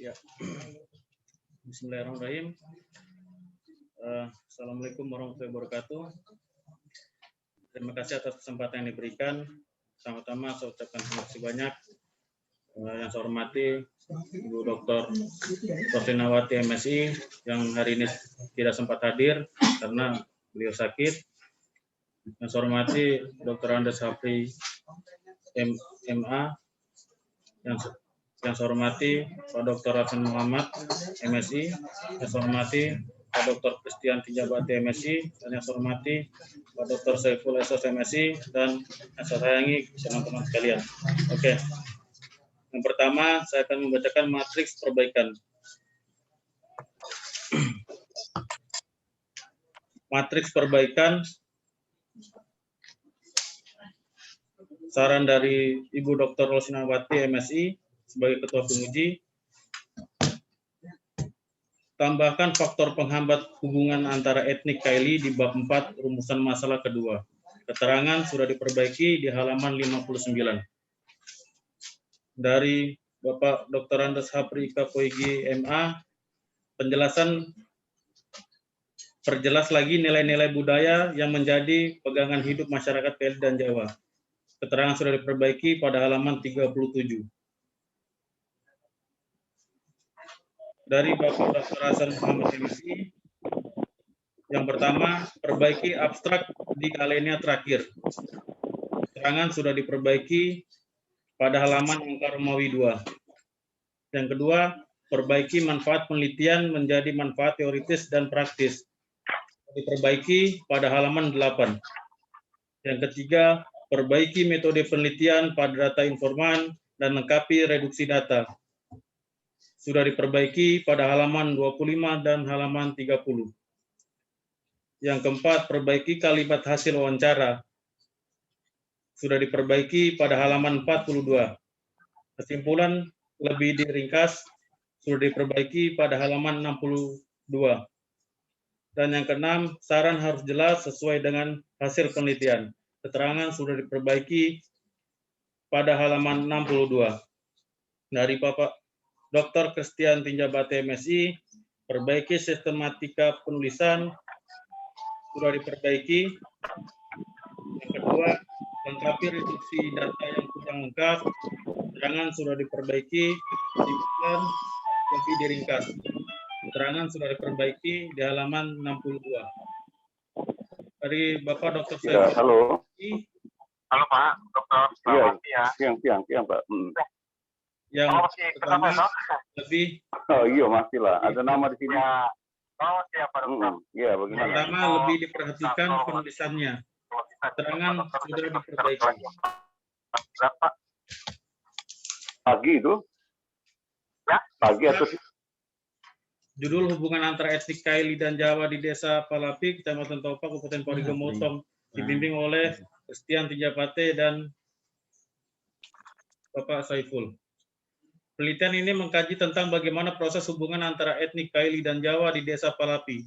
Ya. Bismillahirrahmanirrahim. Assalamualaikum warahmatullahi wabarakatuh. Terima kasih atas kesempatan yang diberikan. Pertama-tama saya ucapkan terima kasih banyak. Yang saya hormati Ibu Dr. Roslinawati MSI yang hari ini tidak sempat hadir karena beliau sakit. Yang saya hormati Dr. Andes Hapri MA, yang saya hormati Pak Dr. Hasan Muhammad MSI, yang saya hormati Pak Dr. Christian Tinjabati MSI, dan yang saya hormati Pak Dr. Saiful Esos MSI, dan yang saya sayangi teman-teman sekalian. Oke. Yang pertama, saya akan membacakan matriks perbaikan. Matriks perbaikan saran dari Ibu Dr. Roslinawati MSI sebagai Ketua Penguji. Tambahkan faktor penghambat hubungan antara etnik KLI di bab 4 rumusan masalah kedua. Keterangan sudah diperbaiki di halaman 59. Dari Bapak Dr. Andes Hapri Kapoigi MA, penjelasan perjelas lagi nilai-nilai budaya yang menjadi pegangan hidup masyarakat KLI dan Jawa. Keterangan sudah diperbaiki pada halaman 37. Dari Bapak Dr. Hasan Muhammad MSI, yang pertama, perbaiki abstrak di alinea terakhir. Keterangan sudah diperbaiki pada halaman angka Romawi 2. Yang kedua, perbaiki manfaat penelitian menjadi manfaat teoritis dan praktis. Diperbaiki pada halaman 8. Yang ketiga, perbaiki metode penelitian pada data informan dan lengkapi reduksi data. Sudah diperbaiki pada halaman 25 dan halaman 30. Yang keempat, perbaiki kalimat hasil wawancara. Sudah diperbaiki pada halaman 42. Kesimpulan lebih diringkas sudah diperbaiki pada halaman 62. Dan yang keenam, saran harus jelas sesuai dengan hasil penelitian. Keterangan sudah diperbaiki pada halaman 62. Dari Bapak Dr. Christian Tinjabati MSI, perbaiki sistematika penulisan, sudah diperbaiki. Yang kedua, lengkapi reduksi data yang kurang lengkap, keterangan sudah diperbaiki, kesimpulan lebih diringkas. Keterangan sudah diperbaiki di halaman 62. Dari Bapak Dr. Ya, halo. Halo Pak, Dr. Selamat ya. Siang Pak. Yang pertama lebih. Oh iya, masih lah. Ada nama di sini. Ya. Oh siapa Dokter? Iya, bagaimana? Pertama lebih diperhatikan penulisannya. Keterangan sudah diperbaiki. Berapa? Pagi itu? Ya. Pagi atau Judul hubungan antara etnik KLI dan Jawa di Desa Palapi, Kecamatan Topa, Kabupaten Parigi Motong, dibimbing oleh Christian Tinjabati dan Bapak Saiful. Penelitian ini mengkaji tentang bagaimana proses hubungan antara etnik KLI dan Jawa di Desa Palapi.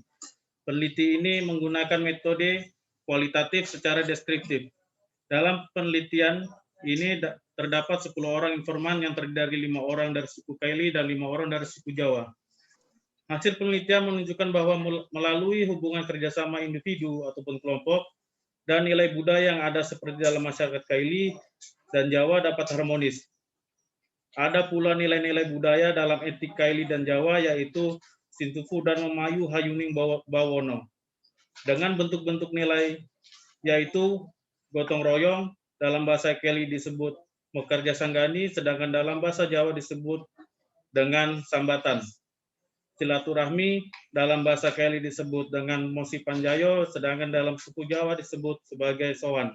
Peneliti ini menggunakan metode kualitatif secara deskriptif. Dalam penelitian ini terdapat 10 orang informan yang terdiri dari 5 orang dari suku KLI dan 5 orang dari suku Jawa. Hasil penelitian menunjukkan bahwa melalui hubungan kerjasama individu ataupun kelompok dan nilai budaya yang ada seperti dalam masyarakat KLI dan Jawa dapat harmonis. Ada pula nilai-nilai budaya dalam etnik KLI dan Jawa yaitu Sintufu dan Memayu Hayuning Bawono. Dengan bentuk-bentuk nilai yaitu gotong royong, dalam bahasa KLI disebut mekerja sanggani, sedangkan dalam bahasa Jawa disebut dengan sambatan. Silaturahmi dalam bahasa KLI disebut dengan Mosi Panjayo, sedangkan dalam suku Jawa disebut sebagai sowan.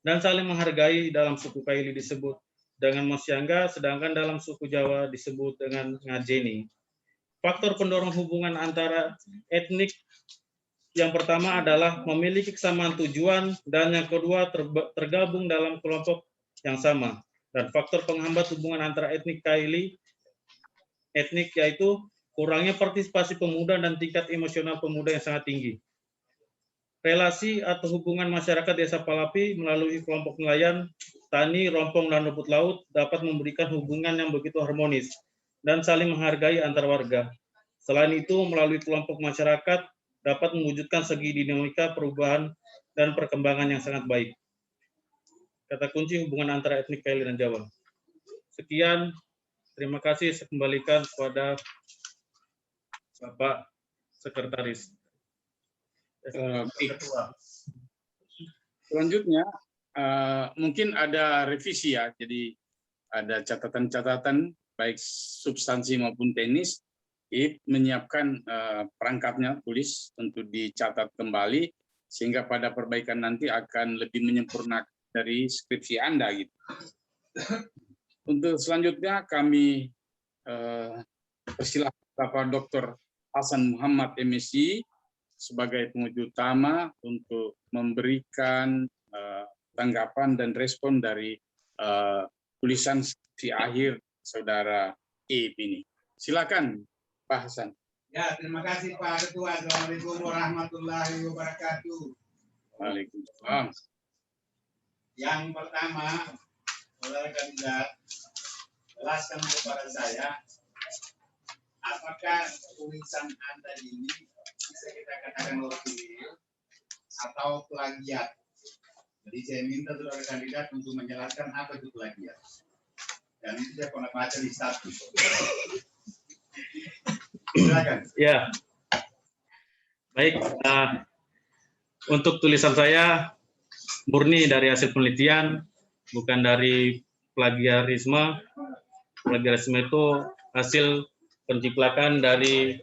Dan saling menghargai dalam suku KLI disebut dengan Mosyangga, sedangkan dalam suku Jawa disebut dengan ngajeni. Faktor pendorong hubungan antara etnik yang pertama adalah memiliki kesamaan tujuan, dan yang kedua tergabung dalam kelompok yang sama. Dan faktor penghambat hubungan antara etnik KLI yaitu kurangnya partisipasi pemuda dan tingkat emosional pemuda yang sangat tinggi. Relasi atau hubungan masyarakat Desa Palapi melalui kelompok nelayan tani, rompong, dan rumput laut dapat memberikan hubungan yang begitu harmonis dan saling menghargai antar warga. Selain itu, melalui kelompok masyarakat dapat mewujudkan segi dinamika perubahan dan perkembangan yang sangat baik. Kata kunci hubungan antara etnik Kaili dan Jawa. Sekian, terima kasih. Saya kembalikan kepada Bapak Sekretaris. Ketua. Selanjutnya, mungkin ada revisi ya, jadi ada catatan-catatan baik substansi maupun teknis, menyiapkan perangkatnya tulis untuk dicatat kembali sehingga pada perbaikan nanti akan lebih menyempurnakan dari skripsi Anda gitu. Untuk selanjutnya kami persilahkan Bapak Dr. Hasan Muhammad MSc sebagai penguji utama untuk memberikan tanggapan dan respon dari tulisan skripsi akhir saudara Ip ini. Silakan Pak Hasan. Ya, terima kasih Pak Ketua. Assalamualaikum warahmatullahi wabarakatuh. Waalaikumsalam. Yang pertama, saudara kandidat, jelaskan kepada saya, apakah tulisan Anda ini bisa kita katakan original atau plagiat? Jadi saya minta saudara kandidat untuk menjelaskan apa itu plagiat. Dan itu saya pernah baca di status. Silakan. Ya, baik. Untuk tulisan saya murni dari hasil penelitian, bukan dari plagiarisme. Plagiarisme itu hasil penciplakan dari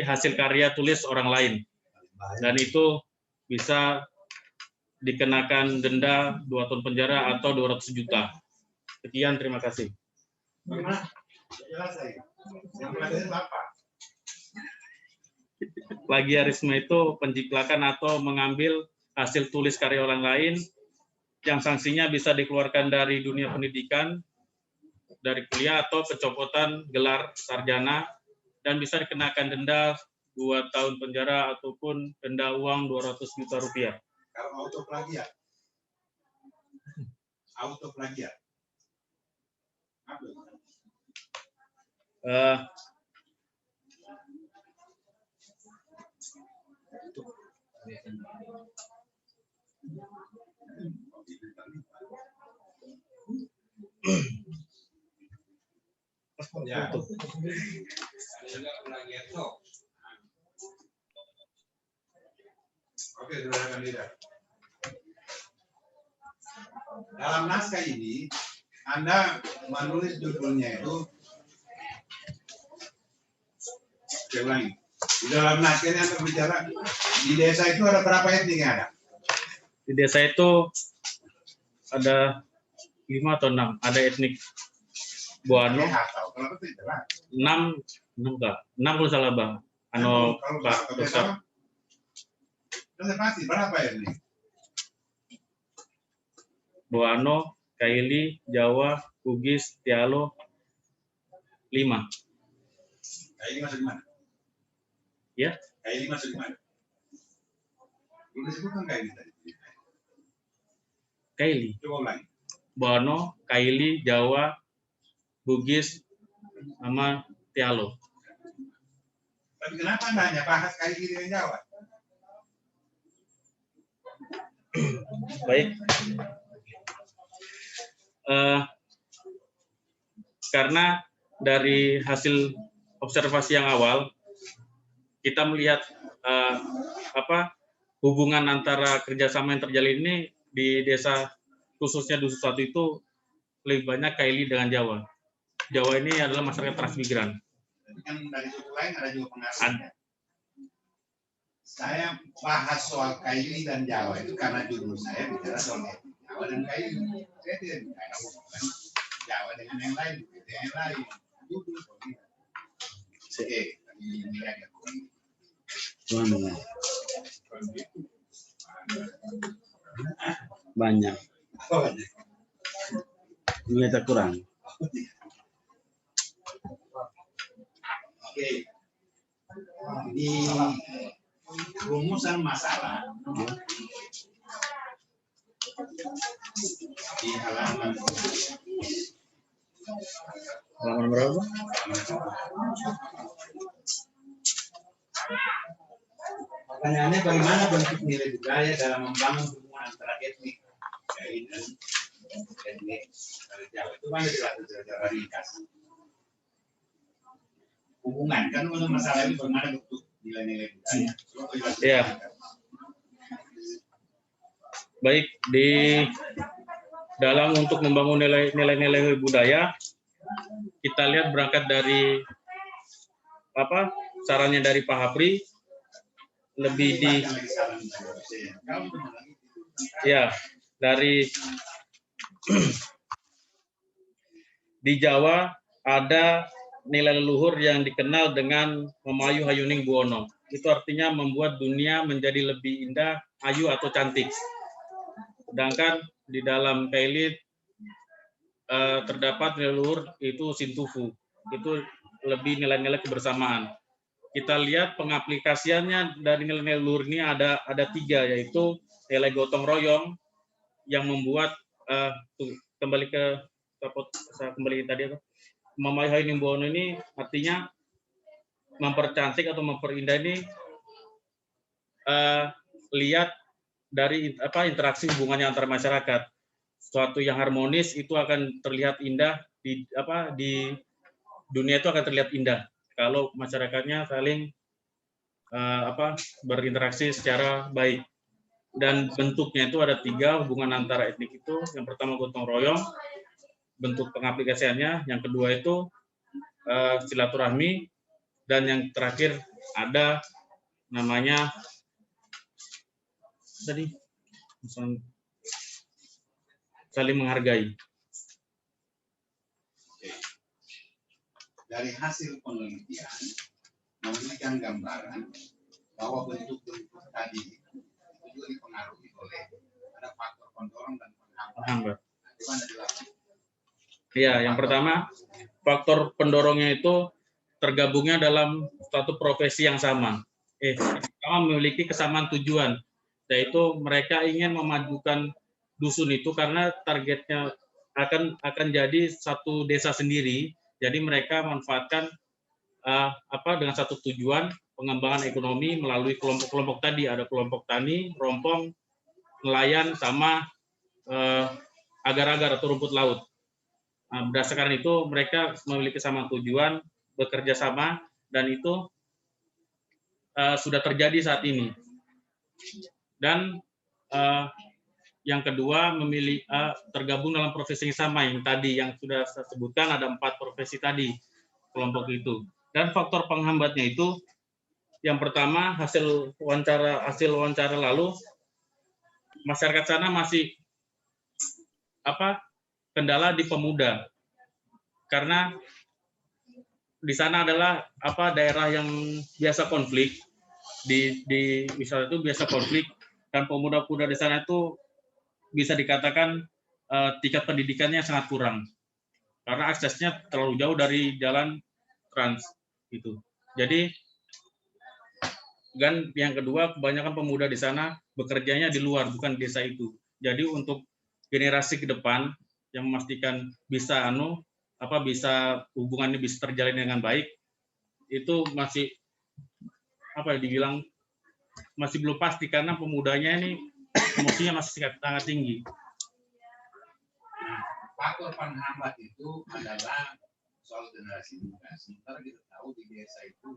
hasil karya tulis orang lain, dan itu bisa dikenakan denda 2 tahun penjara atau 200 juta. Sekian, terima kasih. Plagiarisme itu penciplakan atau mengambil hasil tulis karya orang lain yang sanksinya bisa dikeluarkan dari dunia pendidikan, dari kuliah, atau pencopotan gelar sarjana, dan bisa dikenakan denda 2 tahun penjara ataupun denda uang 200 juta rupiah. Kalau auto plagiat. Auto plagiat. Apa? Ya. Oke, saudara kandidat. Dalam naskah ini, Anda menulis judulnya itu, saya ulangi, di dalam naskah ini Anda bicara, di desa itu ada berapa etnik yang ada? Di desa itu ada 5 atau 6, ada etnik Boano, 6 kalau salah Bang. Pak Dokter. Pasti berapa etnik? Boano, Kaili, Jawa, Bugis, Tialo, 5. Kaili masuk di mana? Ya. Kaili masuk di mana? Belum disebutkan Kaili tadi. Kaili. Coba ulangi. Boano, Kaili, Jawa, Bugis, sama Tialo. Tapi kenapa Anda hanya bahas Kaili dengan Jawa? Baik. Karena dari hasil observasi yang awal, kita melihat hubungan antara kerjasama yang terjalin ini di desa, khususnya Dusun 1 itu lebih banyak Kaili dengan Jawa. Jawa ini adalah masyarakat transmigran. Tapi kan dari suku lain ada juga pengaruhnya. Saya bahas soal Kaili dan Jawa itu karena judul saya bicara soal etnik Jawa dan Kaili. Saya tidak bicara hubungan Jawa dengan yang lain, dengan yang lain. Judul oke, ini ada banyak. Ini tak kurang. Oke. Di rumusan masalah di halaman Halaman berapa? pertanyaannya bagaimana bentuk nilai budaya dalam membangun hubungan antara etnik Kaili dan etnik Jawa. Itu kan dilakukan secara ringkas. Hubungan kan untuk masalah ini bagaimana bentuk nilai-nilai budaya. Iya. Baik, di dalam untuk membangun nilai-nilai budaya, kita lihat berangkat dari apa sarannya dari Pak Hapri, lebih dari di Jawa ada nilai leluhur yang dikenal dengan Memayu Hayuning Buwono. Itu artinya membuat dunia menjadi lebih indah, ayu atau cantik. Sedangkan di dalam Kaili terdapat nilai leluhur itu Sintufu. Itu lebih nilai-nilai kebersamaan. Kita lihat pengaplikasiannya dari nilai leluhur ini ada 3, yaitu nilai gotong royong yang membuat kembali tadi apa? Memayu Hayuning Buwono ini artinya mempercantik atau memperindah ini lihat dari interaksi hubungannya antar masyarakat. Suatu yang harmonis itu akan terlihat indah di dunia, itu akan terlihat indah kalau masyarakatnya saling berinteraksi secara baik. Dan bentuknya itu ada 3 hubungan antara etnik itu. Yang pertama gotong royong, bentuk pengaplikasiannya. Yang kedua itu silaturahmi, dan yang terakhir ada namanya tadi saling menghargai. Dari hasil penelitian memberikan gambaran bahwa bentuk-bentuk tadi itu juga dipengaruhi oleh ada faktor pendorong dan penghambat. Iya, yang pertama faktor pendorongnya itu tergabungnya dalam suatu profesi yang sama. Memiliki kesamaan tujuan, yaitu mereka ingin memajukan dusun itu karena targetnya akan jadi satu desa sendiri. Jadi mereka manfaatkan dengan satu tujuan pengembangan ekonomi melalui kelompok-kelompok tadi. Ada kelompok tani, rompong, nelayan, sama agar-agar atau rumput laut. Berdasarkan itu mereka memiliki kesamaan tujuan, bekerja sama, dan itu sudah terjadi saat ini. Dan yang kedua tergabung dalam profesi yang sama, yang tadi yang sudah saya sebutkan ada 4 profesi tadi kelompok itu. Dan faktor penghambatnya itu yang pertama hasil wawancara lalu masyarakat sana masih kendala di pemuda, karena di sana adalah daerah yang biasa konflik, di misalnya itu biasa konflik, dan pemuda-pemuda di sana itu bisa dikatakan tingkat pendidikannya sangat kurang karena aksesnya terlalu jauh dari jalan trans gitu. Jadi dan yang kedua, kebanyakan pemuda di sana bekerjanya di luar, bukan di desa itu. Jadi untuk generasi ke depan yang memastikan bisa bisa hubungannya bisa terjalin dengan baik, itu masih dibilang masih belum pasti, karena pemudanya ini emosinya masih sangat tinggi. Faktor penghambat itu adalah soal generasi muda. Sementara kita tahu di desa itu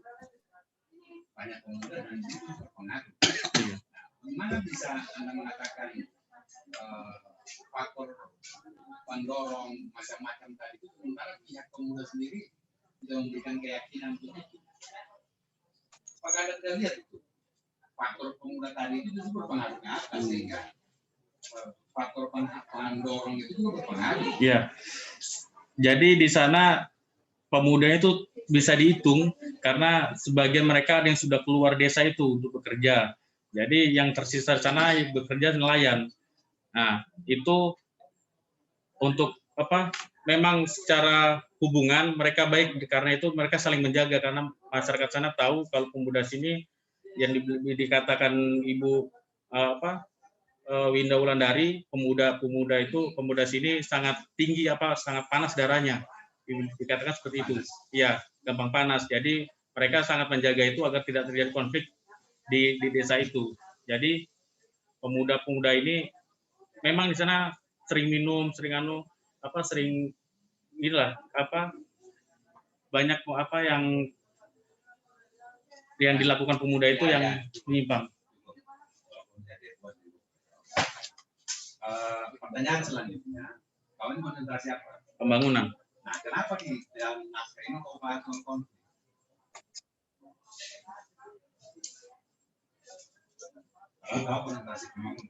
banyak pemuda dan itu berpengaruh. Nah, gimana bisa Anda mengatakan faktor pendorong macam-macam tadi itu, sementara pihak pemuda sendiri tidak memberikan keyakinan untuk itu? Apakah Anda tidak lihat itu? Faktor pemuda tadi itu berpengaruh apa sehingga faktor pendorong itu juga berpengaruh? Iya. Jadi di sana pemudanya itu bisa dihitung karena sebagian mereka ada yang sudah keluar desa itu untuk bekerja. Jadi yang tersisa di sana bekerja nelayan. Nah, itu untuk memang secara hubungan mereka baik, karena itu mereka saling menjaga, karena masyarakat sana tahu kalau pemuda sini yang dikatakan Ibu Winda Wulandari, pemuda sini sangat tinggi sangat panas darahnya. Dikatakan seperti itu. Iya, gampang panas. Jadi mereka sangat menjaga itu agar tidak terjadi konflik di desa itu. Jadi pemuda-pemuda ini memang di sana sering minum, sering banyak yang dilakukan pemuda itu yang menyimpang. Pertanyaan selanjutnya, kamu ini konsentrasi apa? Pembangunan. Nah, kenapa di dalam naskah ini kok bahas konflik? Kamu tahu konsentrasi pembangunan?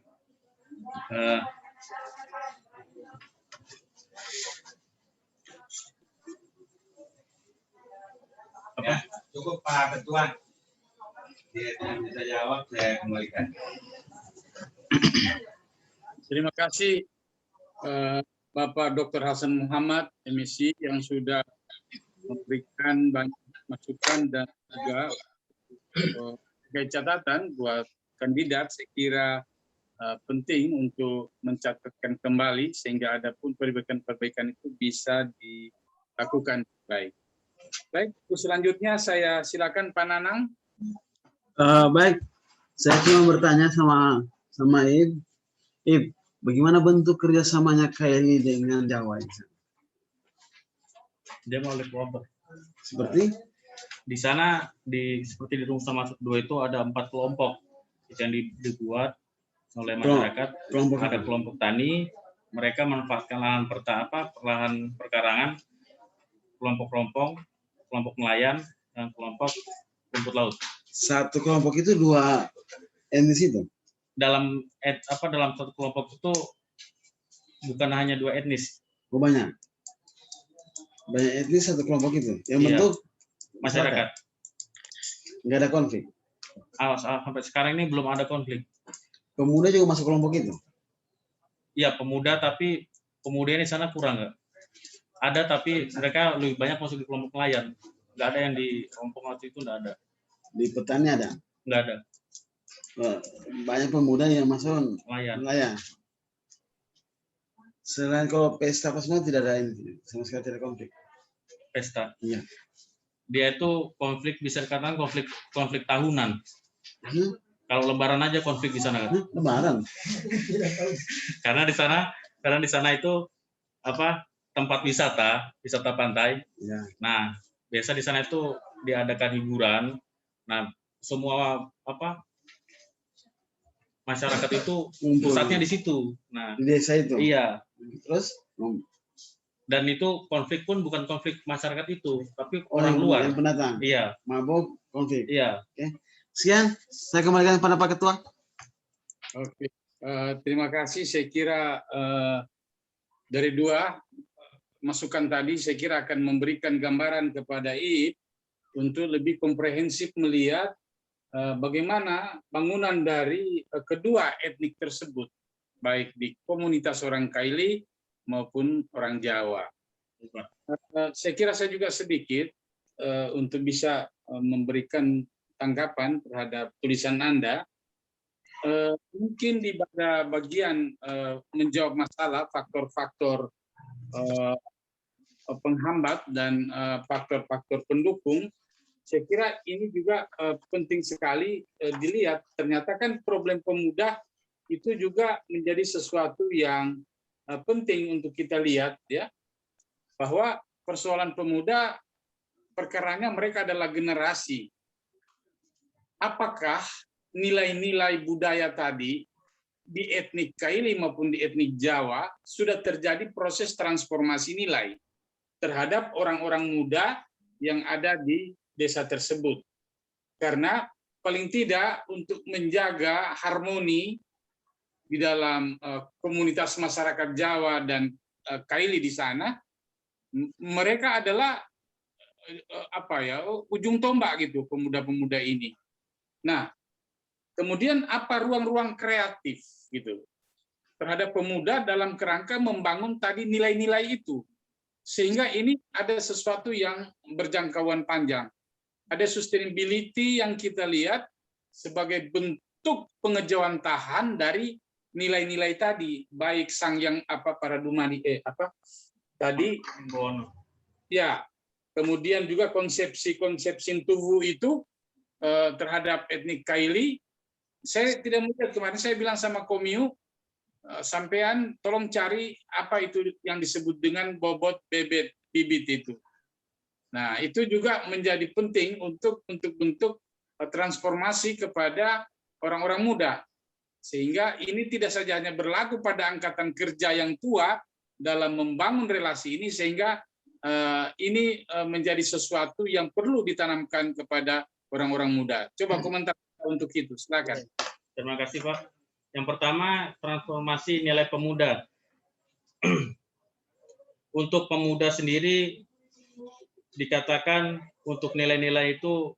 Ya, cukup Pak Ketua. Dia tidak bisa jawab, saya kembalikan. Terima kasih Bapak Dr. Hasan Muhammad, MSc, yang sudah memberikan banyak masukan dan juga catatan buat kandidat. Saya kira penting untuk mencatatkan kembali sehingga ada pun perbaikan-perbaikan itu bisa dilakukan baik. Baik, selanjutnya saya silakan Pak Nanang. Baik, saya cuma bertanya sama Ib, bagaimana bentuk kerjasamanya KLI dengan Jawa? Dia melalui kelompok. Seperti? Di sana, seperti di Rumusan Masuk 2 itu ada 4 kelompok yang dibuat oleh masyarakat. Ada kelompok tani, mereka memanfaatkan lahan perkarangan, kelompok nelayan, dan kelompok rumput laut. Satu kelompok itu 2 etnis itu? Dalam satu kelompok itu bukan hanya 2 etnis. Oh, banyak etnis satu kelompok itu yang bentuk masyarakat. Nggak ada konflik. Sampai sekarang ini belum ada konflik. Pemuda juga masuk kelompok itu? Iya, pemuda, tapi pemuda di sana kurang nggak? Ada, tapi mereka lebih banyak masuk di kelompok nelayan. Nggak ada yang di kelompok laut itu, nggak ada. Di petani ada? Nggak ada. Banyak pemuda yang masuk nelayan. Selain kalau pesta apa semua tidak ada ini, sama sekali tidak konflik. Pesta. Iya. Dia itu konflik, bisa dikatakan konflik tahunan. Kalau Lebaran aja konflik di sana kan? Lebaran. Karena di sana itu tempat wisata pantai. Ya. Nah, biasa di sana itu diadakan hiburan. Nah, semua masyarakat itu pusatnya di situ. Nah, di desa itu. Iya. Terus? Dan itu konflik pun bukan konflik masyarakat itu, tapi orang luar. Yang pendatang. Iya. Mabuk konflik. Iya. Oke. Sekian, saya kembalikan kepada Pak Ketua. Oke. Terima kasih. Saya kira dari 2 masukan tadi, saya kira akan memberikan gambaran kepada IIP untuk lebih komprehensif melihat bagaimana bangunan dari kedua etnik tersebut, baik di komunitas orang Kaili maupun orang Jawa. Saya kira saya juga sedikit untuk bisa memberikan tanggapan terhadap tulisan Anda. Mungkin di bagian menjawab masalah faktor-faktor penghambat dan faktor-faktor pendukung, saya kira ini juga penting sekali dilihat. Ternyata kan problem pemuda itu juga menjadi sesuatu yang penting untuk kita lihat, ya, bahwa persoalan pemuda perkaranya mereka adalah generasi. Apakah nilai-nilai budaya tadi di etnik Kaili maupun di etnik Jawa sudah terjadi proses transformasi nilai terhadap orang-orang muda yang ada di desa tersebut? Karena paling tidak untuk menjaga harmoni di dalam komunitas masyarakat Jawa dan Kaili di sana, mereka adalah ujung tombak gitu, pemuda-pemuda ini. Nah, kemudian apa ruang-ruang kreatif gitu terhadap pemuda dalam kerangka membangun tadi nilai-nilai itu, sehingga ini ada sesuatu yang berjangkauan panjang. Ada sustainability yang kita lihat sebagai bentuk pengejauhan tahan dari nilai-nilai tadi, baik sang yang paradigma tadi Bono. ya, kemudian juga konsepsi tubuh itu terhadap etnik Kaili. Saya tidak melihat, kemarin saya bilang sama Komiu, sampean tolong cari apa itu yang disebut dengan bobot bibit itu. Nah, itu juga menjadi penting untuk bentuk transformasi kepada orang-orang muda. Sehingga ini tidak saja hanya berlaku pada angkatan kerja yang tua dalam membangun relasi ini, sehingga ini menjadi sesuatu yang perlu ditanamkan kepada orang-orang muda. Coba komentar untuk itu, silakan. Terima kasih, Pak. Yang pertama, transformasi nilai pemuda. Untuk pemuda sendiri, dikatakan untuk nilai-nilai itu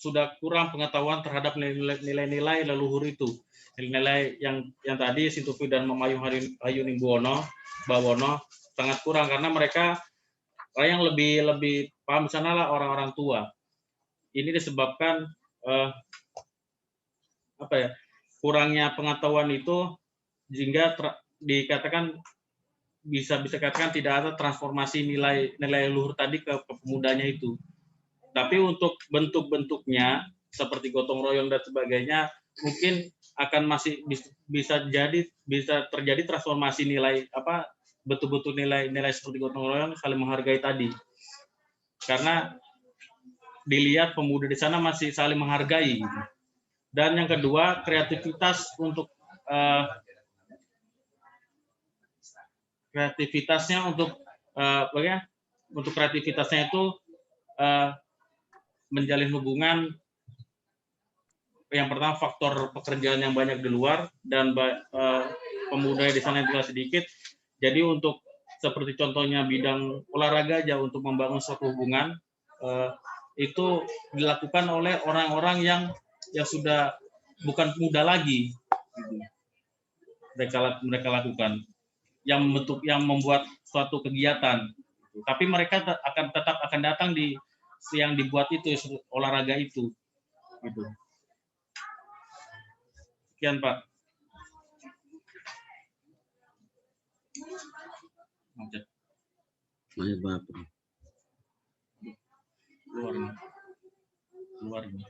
sudah kurang pengetahuan terhadap nilai-nilai leluhur itu. Nilai-nilai yang tadi Sintupi dan Memayu Hayuning Bawono sangat kurang, karena mereka yang lebih paham di sana lah orang-orang tua. Ini disebabkan kurangnya pengetahuan itu, sehingga dikatakan bisa katakan tidak ada transformasi nilai leluhur tadi ke pemudanya itu. Tapi untuk bentuk-bentuknya seperti gotong royong dan sebagainya, mungkin akan masih bisa terjadi transformasi nilai betul-betul nilai seperti gotong royong, saling menghargai tadi. Karena dilihat pemuda di sana masih saling menghargai. Dan yang kedua, kreativitas untuk kreativitasnya itu menjalin hubungan. Yang pertama, faktor pekerjaan yang banyak di luar dan pemuda di sana juga sedikit. Jadi untuk seperti contohnya bidang olahraga aja, untuk membangun suatu hubungan itu dilakukan oleh orang-orang yang sudah bukan muda lagi. Mereka lakukan yang membuat suatu kegiatan. Tapi mereka tetap akan datang di yang dibuat itu, olahraga itu. Gitu. Sekian, Pak. Keluar ini.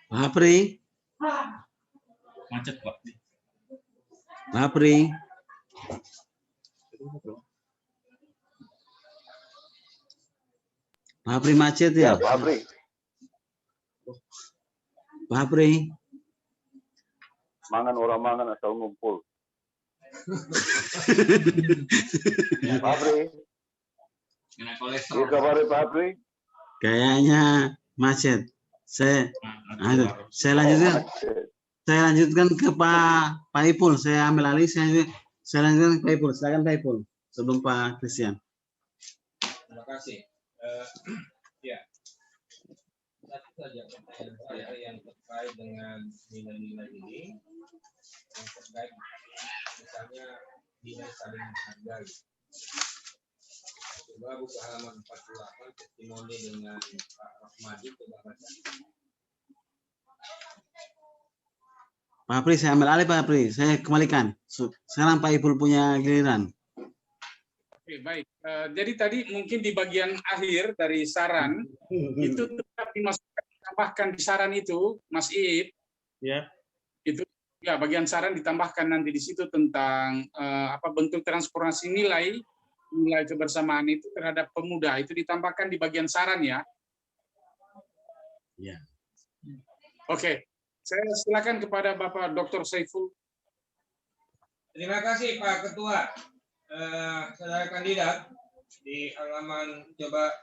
Pak Apri. Macet, Pak. Pak Apri. Pak Apri macet ya? Pak Apri. Pak Apri. Mangan orang mangan asal ngumpul. Pak Apri. Iya kabar Pak Apri? Kayaknya macet. Saya lanjutkan ke Pak Ipul. Saya ambil alih. Saya lanjutkan ke Pak Ipul. Silakan Pak Ipul sebelum Pak Christian. Terima kasih. Ya, satu saja pertanyaan saya yang terkait dengan nilai-nilai ini, yang terkait misalnya nilai saling menghargai. Coba buka halaman 48, testimoni dengan Pak Rahmadi, coba baca. Pak Apri, saya ambil alih Pak Apri. Saya kembalikan. Sekarang Pak Ipul punya giliran. Oke, baik. Jadi tadi mungkin di bagian akhir dari saran itu tetap ditambahkan di saran itu, Mas Iip. Ya. Itu ya bagian saran ditambahkan nanti di situ tentang bentuk transformasi nilai kebersamaan itu terhadap pemuda, itu ditambahkan di bagian saran ya. Ya. Oke, saya silakan kepada Bapak Dr. Saiful. Terima kasih Pak Ketua. Saudara kandidat, di halaman coba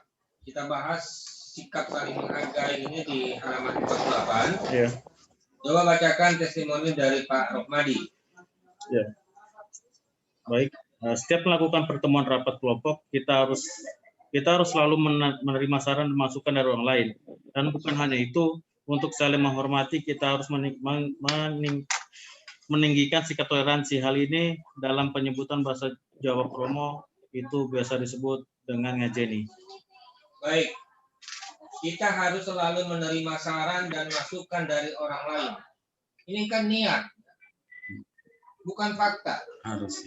kita bahas sikap saling menghargai ini di halaman 48. Ya. Coba bacakan testimoni dari Pak Rahmadi. Ya. Baik. Setiap melakukan pertemuan rapat kelompok, kita harus selalu menerima saran dan masukan dari orang lain. Dan bukan hanya itu, untuk saling menghormati, kita harus meninggikan sikap toleransi. Hal ini dalam penyebutan bahasa Jawa Kromo itu biasa disebut dengan ngajeni. Baik, kita harus selalu menerima saran dan masukan dari orang lain. Ini kan niat. bukan fakta. Harus.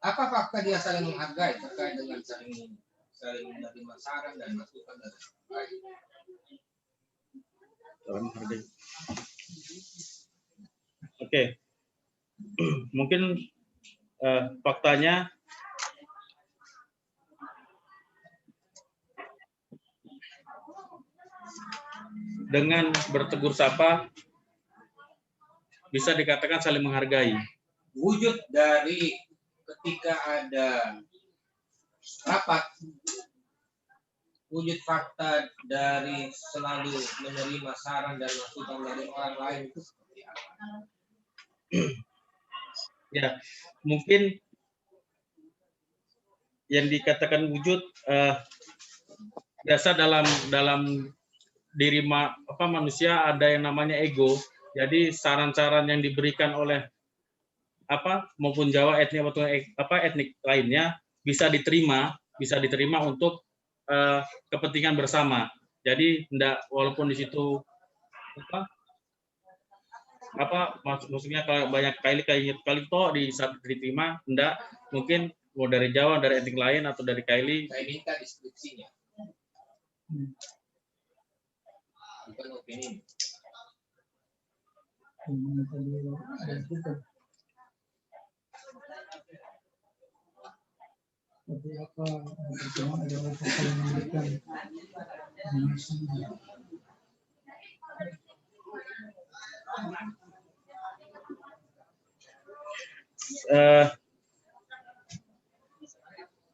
Apa fakta dia saling menghargai terkait dengan saling menerima saran dan masukan dari orang lain? Saling menghargai. Oke. Mungkin faktanya dengan bertegur sapa bisa dikatakan saling menghargai. Wujud dari ketika ada rapat, wujud fakta dari selalu menerima saran dan masukan dari orang lain itu seperti apa? Ya, mungkin yang dikatakan wujud biasa dalam diri manusia ada yang namanya ego. Jadi saran-saran yang diberikan oleh maupun Jawa etnik atau etnik lainnya bisa diterima untuk kepentingan bersama. Jadi walaupun di situ maksudnya kalau banyak kali toh di saat diterima, mungkin mau dari Jawa, dari etnik lain atau dari Kaili. Saya minta deskripsinya. Bukan opini.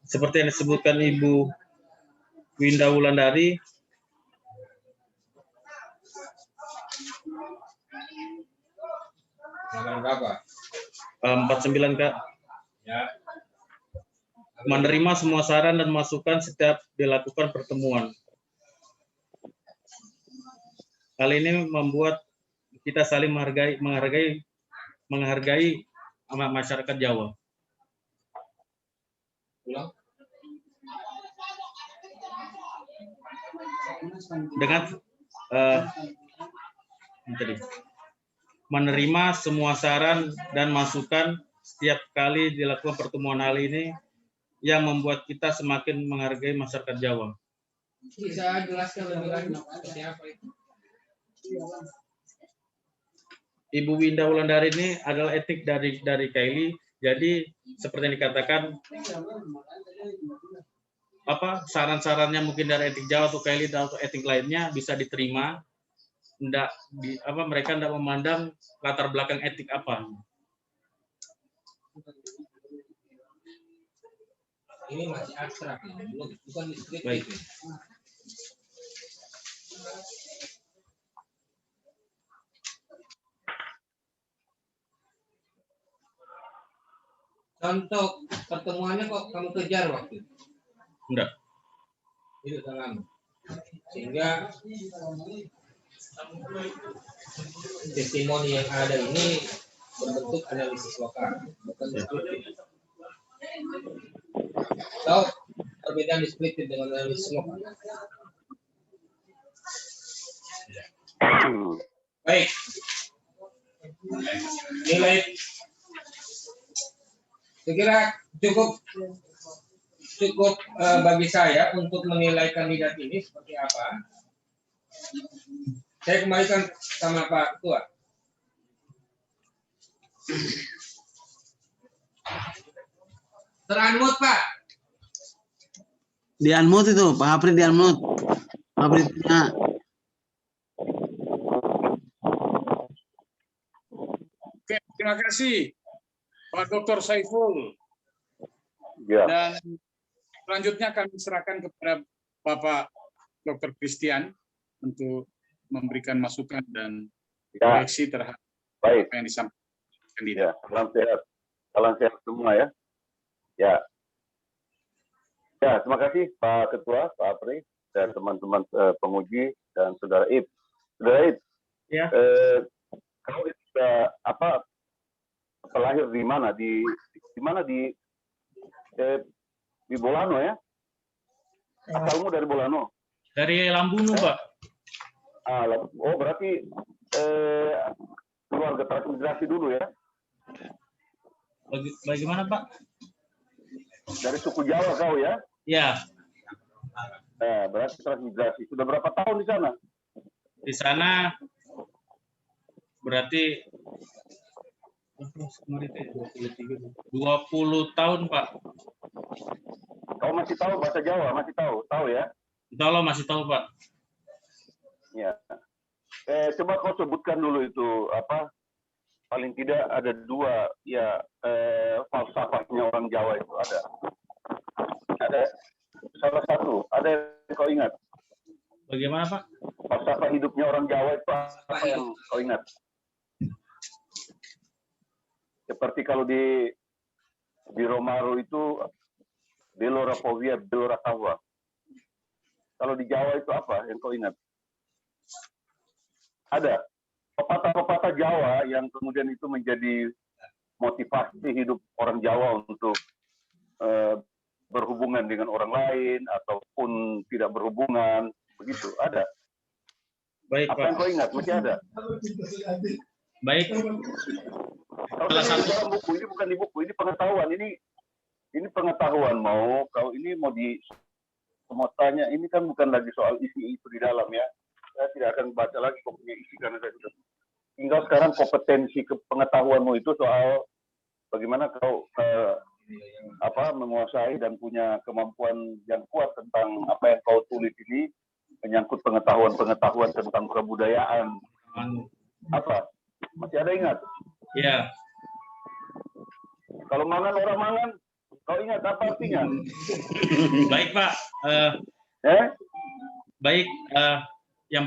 Seperti yang disebutkan Ibu Winda Wulandari, Berapa? 49 Kak. Ya. Menerima semua saran dan masukan setiap dilakukan pertemuan. Hal ini membuat kita saling menghargai masyarakat Jawa. Dengan menerima semua saran dan masukan setiap kali dilakukan pertemuan hal ini yang membuat kita semakin menghargai masyarakat Jawa. Bisa jelaskan lebih lanjut seperti apa itu? Ibu Winda Wulandari ini adalah etnik dari Kaili, jadi seperti yang dikatakan saran-sarannya mungkin dari etnik Jawa atau Kaili atau etnik lainnya bisa diterima. Mereka tidak memandang latar belakang etnik apa. Ini masih abstrak, bukan deskriptif. Baik. Contoh pertemuannya kok kamu kejar waktu itu? Enggak. Itu dalam. Sehingga testimoni yang ada ini berbentuk analisis lokal, bukan deskriptif. Tahu perbedaan deskriptif dengan analisis lokal? Baik. Nilai saya kira cukup bagi saya untuk menilai kandidat ini seperti apa. Saya kembalikan sama Pak Ketua. Ter-unmute, Pak. Di-unmute itu, Pak Apri di-unmute. Pak Apri punya. Oke, terima kasih Pak Dr. Saiful. Ya. Dan selanjutnya kami serahkan kepada Bapak Dr. Christian untuk memberikan masukan dan koreksi terhadap apa yang disampaikan kandidat. Salam sehat semua ya. Ya, terima kasih Pak Ketua, Pak Apri, dan teman-teman penguji dan Saudara Ib. Saudara Ib, Ya. Kamu lahir di mana? Di mana di Bolano ya? Asalmu dari Bolano? Dari Lambunu, Pak. Berarti keluarga transmigrasi dulu ya. Bagaimana Pak? Dari suku Jawa kau ya? Ya, Nah, berarti transmigrasi. Sudah berapa tahun di sana? di sana berarti 20 tahun Pak. Kau masih tahu bahasa Jawa? Masih tahu? Tahu ya? Insya Allah masih tahu Pak. Ya. Coba kau sebutkan dulu itu apa? Paling tidak ada dua ya falsafahnya orang Jawa itu ada. Ada salah satu. Ada yang kau ingat? Bagaimana Pak? Falsafah hidupnya orang Jawa itu apa yang kau ingat? Seperti kalau di Romaru itu Belora Povia, Belora Tawa. Kalau di Jawa itu apa yang kau ingat? Ada pepatah-pepatah Jawa yang kemudian itu menjadi motivasi hidup orang Jawa untuk berhubungan dengan orang lain ataupun tidak berhubungan, begitu. Ada. Baik Apa Pak. yang kau ingat? Masih ada. Baik. Kalau Salah ini satu. di dalam buku, ini bukan di buku, ini pengetahuan. Ini pengetahuan mau kau ini mau mau tanya, ini kan bukan lagi soal isi itu di dalam ya. Saya tidak akan baca lagi kau punya isi karena saya sudah. Tinggal sekarang kompetensi pengetahuanmu itu soal bagaimana kau menguasai dan punya kemampuan yang kuat tentang apa yang kau tulis ini menyangkut pengetahuan tentang kebudayaan. Apa? Masih ada ingat? Ya, Kalau mangan orang mangan, kau ingat apa artinya? baik Pak. Baik. Yang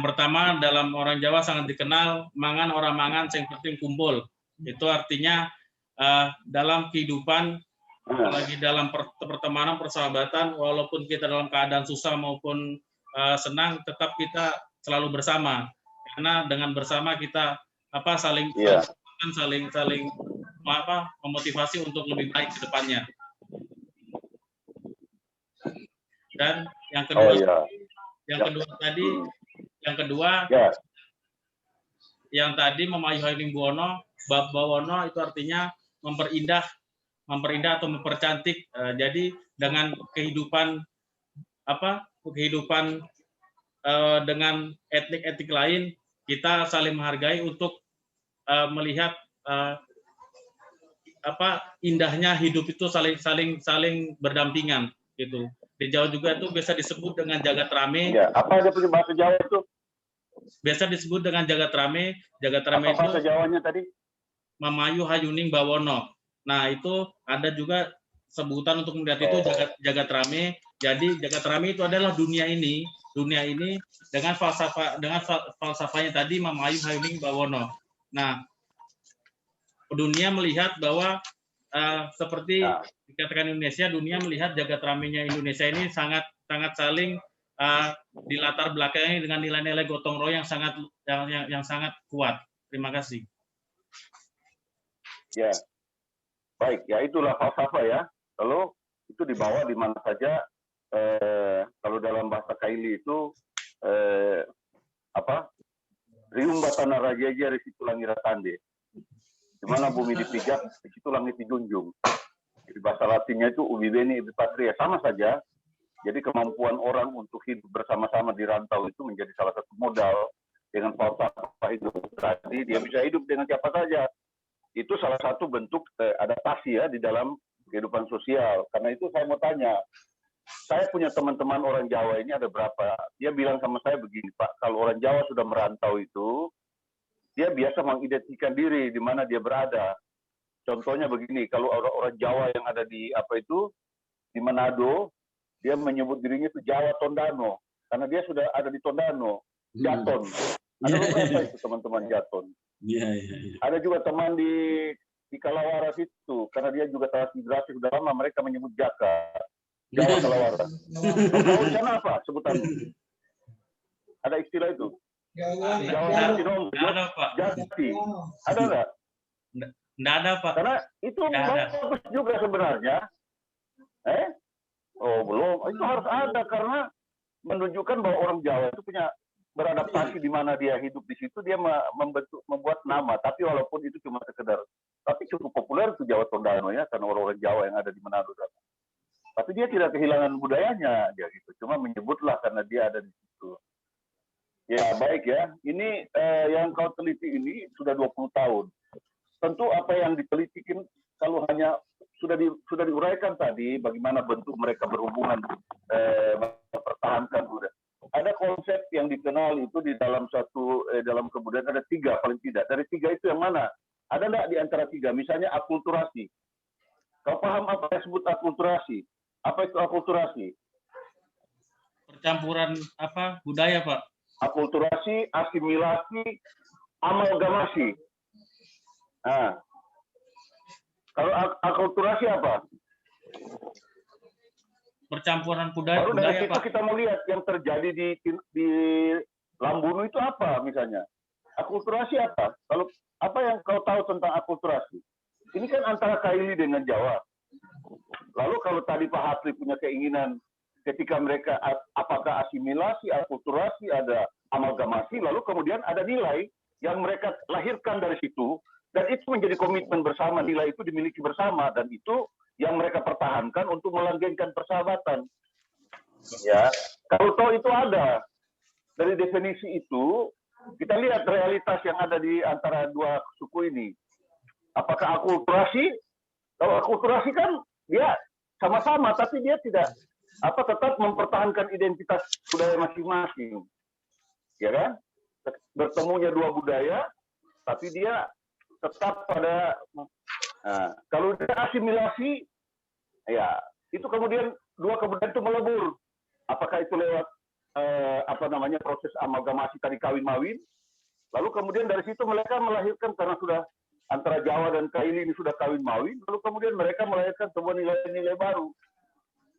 pertama dalam orang Jawa sangat dikenal mangan orang mangan yang penting kumpul. Itu artinya dalam kehidupan, apalagi dalam pertemanan, persahabatan, walaupun kita dalam keadaan susah maupun senang, tetap kita selalu bersama. Karena dengan bersama kita saling memotivasi untuk lebih baik ke depannya. Dan yang kedua, yang tadi Memayu Haining Bawono itu artinya memperindah atau mempercantik. Jadi dengan kehidupan dengan etnik-etnik lain, kita saling menghargai untuk melihat indahnya hidup itu saling berdampingan gitu. Di Jawa juga itu biasa disebut dengan jagat rame. Ya, apa ada punya bahasa Jawa itu? Biasa disebut dengan jagat rame. Jagat rame apa bahasa Jawanya tadi? Memayu Hayuning Bawono. Nah, itu ada juga sebutan untuk melihat itu jagat rame. Jadi jagat rame itu adalah dunia ini dengan falsafahnya tadi Memayu Hayuning Bawono. Nah, dunia melihat bahwa seperti dikatakan Indonesia, dunia melihat jagat ramenya Indonesia ini sangat saling dilatar belakangi dengan nilai-nilai gotong royong yang sangat kuat. Terima kasih. Ya, baik. Ya itulah falsafah ya. Lalu itu dibawa di mana saja. Kalau dalam bahasa Kaili itu Riung Batana Raja Aja Risitu Langiratande. Di mana bumi dipijak, di situ langit dijunjung. Di bahasa Latinnya itu ubi bene ibi patria, sama saja. Jadi kemampuan orang untuk hidup bersama-sama di rantau itu menjadi salah satu modal dengan falsafah itu. Tadi dia bisa hidup dengan siapa saja. Itu salah satu bentuk adaptasi ya di dalam kehidupan sosial. Karena itu saya mau tanya, saya punya teman-teman orang Jawa ini ada berapa? Dia bilang sama saya begini, Pak, kalau orang Jawa sudah merantau itu, dia biasa mengidentikan diri di mana dia berada. Contohnya begini, kalau orang Jawa yang ada di di Manado, dia menyebut dirinya itu Jawa Tondano, karena dia sudah ada di Tondano, Jaton. Ada beberapa itu teman-teman Jaton. Ada juga teman di Kalawaras itu, karena dia juga transmigrasi sudah lama, mereka menyebut Jaka, Jawa Kalawaras. Tahu di sana apa sebutannya? Ada istilah itu. Jawa ada Pak. Jati. Ada nggak? Nggak ada Pak. Karena itu bagus juga sebenarnya. Oh belum. Itu harus ada karena menunjukkan bahwa orang Jawa itu punya beradaptasi di mana dia hidup di situ, dia membuat nama. Tapi walaupun itu cuma sekedar, tapi cukup populer itu Jawa Tondano ya, karena orang-orang Jawa yang ada di Manado. Tapi dia tidak kehilangan budayanya, dia gitu. Cuma menyebutlah karena dia ada di situ. Ya baik ya, ini yang kau teliti ini sudah 20 tahun. Tentu apa yang ditelitikan kalau hanya sudah diuraikan tadi, bagaimana bentuk mereka berhubungan mempertahankan budaya. Ada konsep yang dikenal itu di dalam dalam kebudayaan ada 3 paling tidak. Dari 3 itu yang mana? Ada nggak di antara 3? Misalnya akulturasi. Kau paham apa yang disebut akulturasi? Apa itu akulturasi? Percampuran budaya, Pak? Akulturasi, asimilasi, amalgamasi. Nah, kalau akulturasi apa? Percampuran budaya, baru dari situ Pak. kita melihat yang terjadi di Lambunu itu apa misalnya. Akulturasi apa? Kalau apa yang kau tahu tentang akulturasi? Ini kan antara Kaili dengan Jawa. Lalu kalau tadi Pak Hatli punya keinginan ketika mereka apakah asimilasi, akulturasi, ada amalgamasi, lalu kemudian ada nilai yang mereka lahirkan dari situ, dan itu menjadi komitmen bersama, nilai itu dimiliki bersama, dan itu yang mereka pertahankan untuk melanggengkan persahabatan. Ya, kalau tahu itu ada. Dari definisi itu, kita lihat realitas yang ada di antara 2 suku ini. Apakah akulturasi? Kalau akulturasi kan dia sama-sama, tapi dia tidak tetap mempertahankan identitas budaya masing-masing. Ya kan? Bertemunya 2 budaya, tapi dia tetap pada kalau dia asimilasi, ya itu kemudian 2 kebudayaan itu melebur. Apakah itu lewat proses amalgamasi tadi kawin-mawin, lalu kemudian dari situ mereka melahirkan karena sudah antara Jawa dan Kaili ini sudah kawin-mawin, lalu kemudian mereka melahirkan sebuah nilai-nilai baru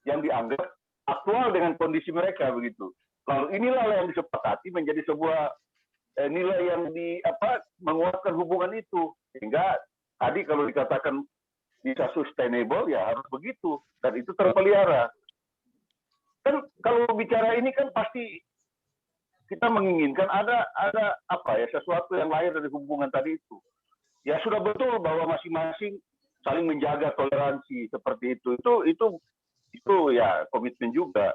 yang dianggap aktual dengan kondisi mereka begitu. Lalu inilah yang disepakati menjadi sebuah nilai yang menguatkan hubungan itu, sehingga tadi kalau dikatakan bisa sustainable ya harus begitu, dan itu terpelihara. Kan kalau bicara ini kan pasti kita menginginkan ada sesuatu yang lahir dari hubungan tadi itu. Ya sudah betul bahwa masing-masing saling menjaga toleransi seperti itu. Itu ya komitmen juga.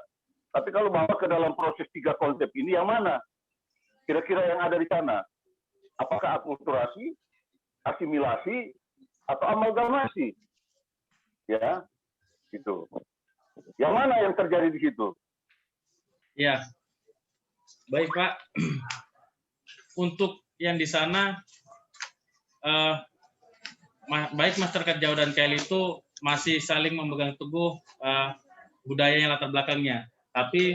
Tapi kalau bawa ke dalam proses 3 konsep ini yang mana? Kira-kira yang ada di sana? Apakah akulturasi, asimilasi, atau amalgamasi? Ya, itu. Yang mana yang terjadi di situ? Ya, baik Pak. Untuk yang di sana, baik masyarakat Jawa dan Kaili itu masih saling memegang teguh budaya yang latar belakangnya. Tapi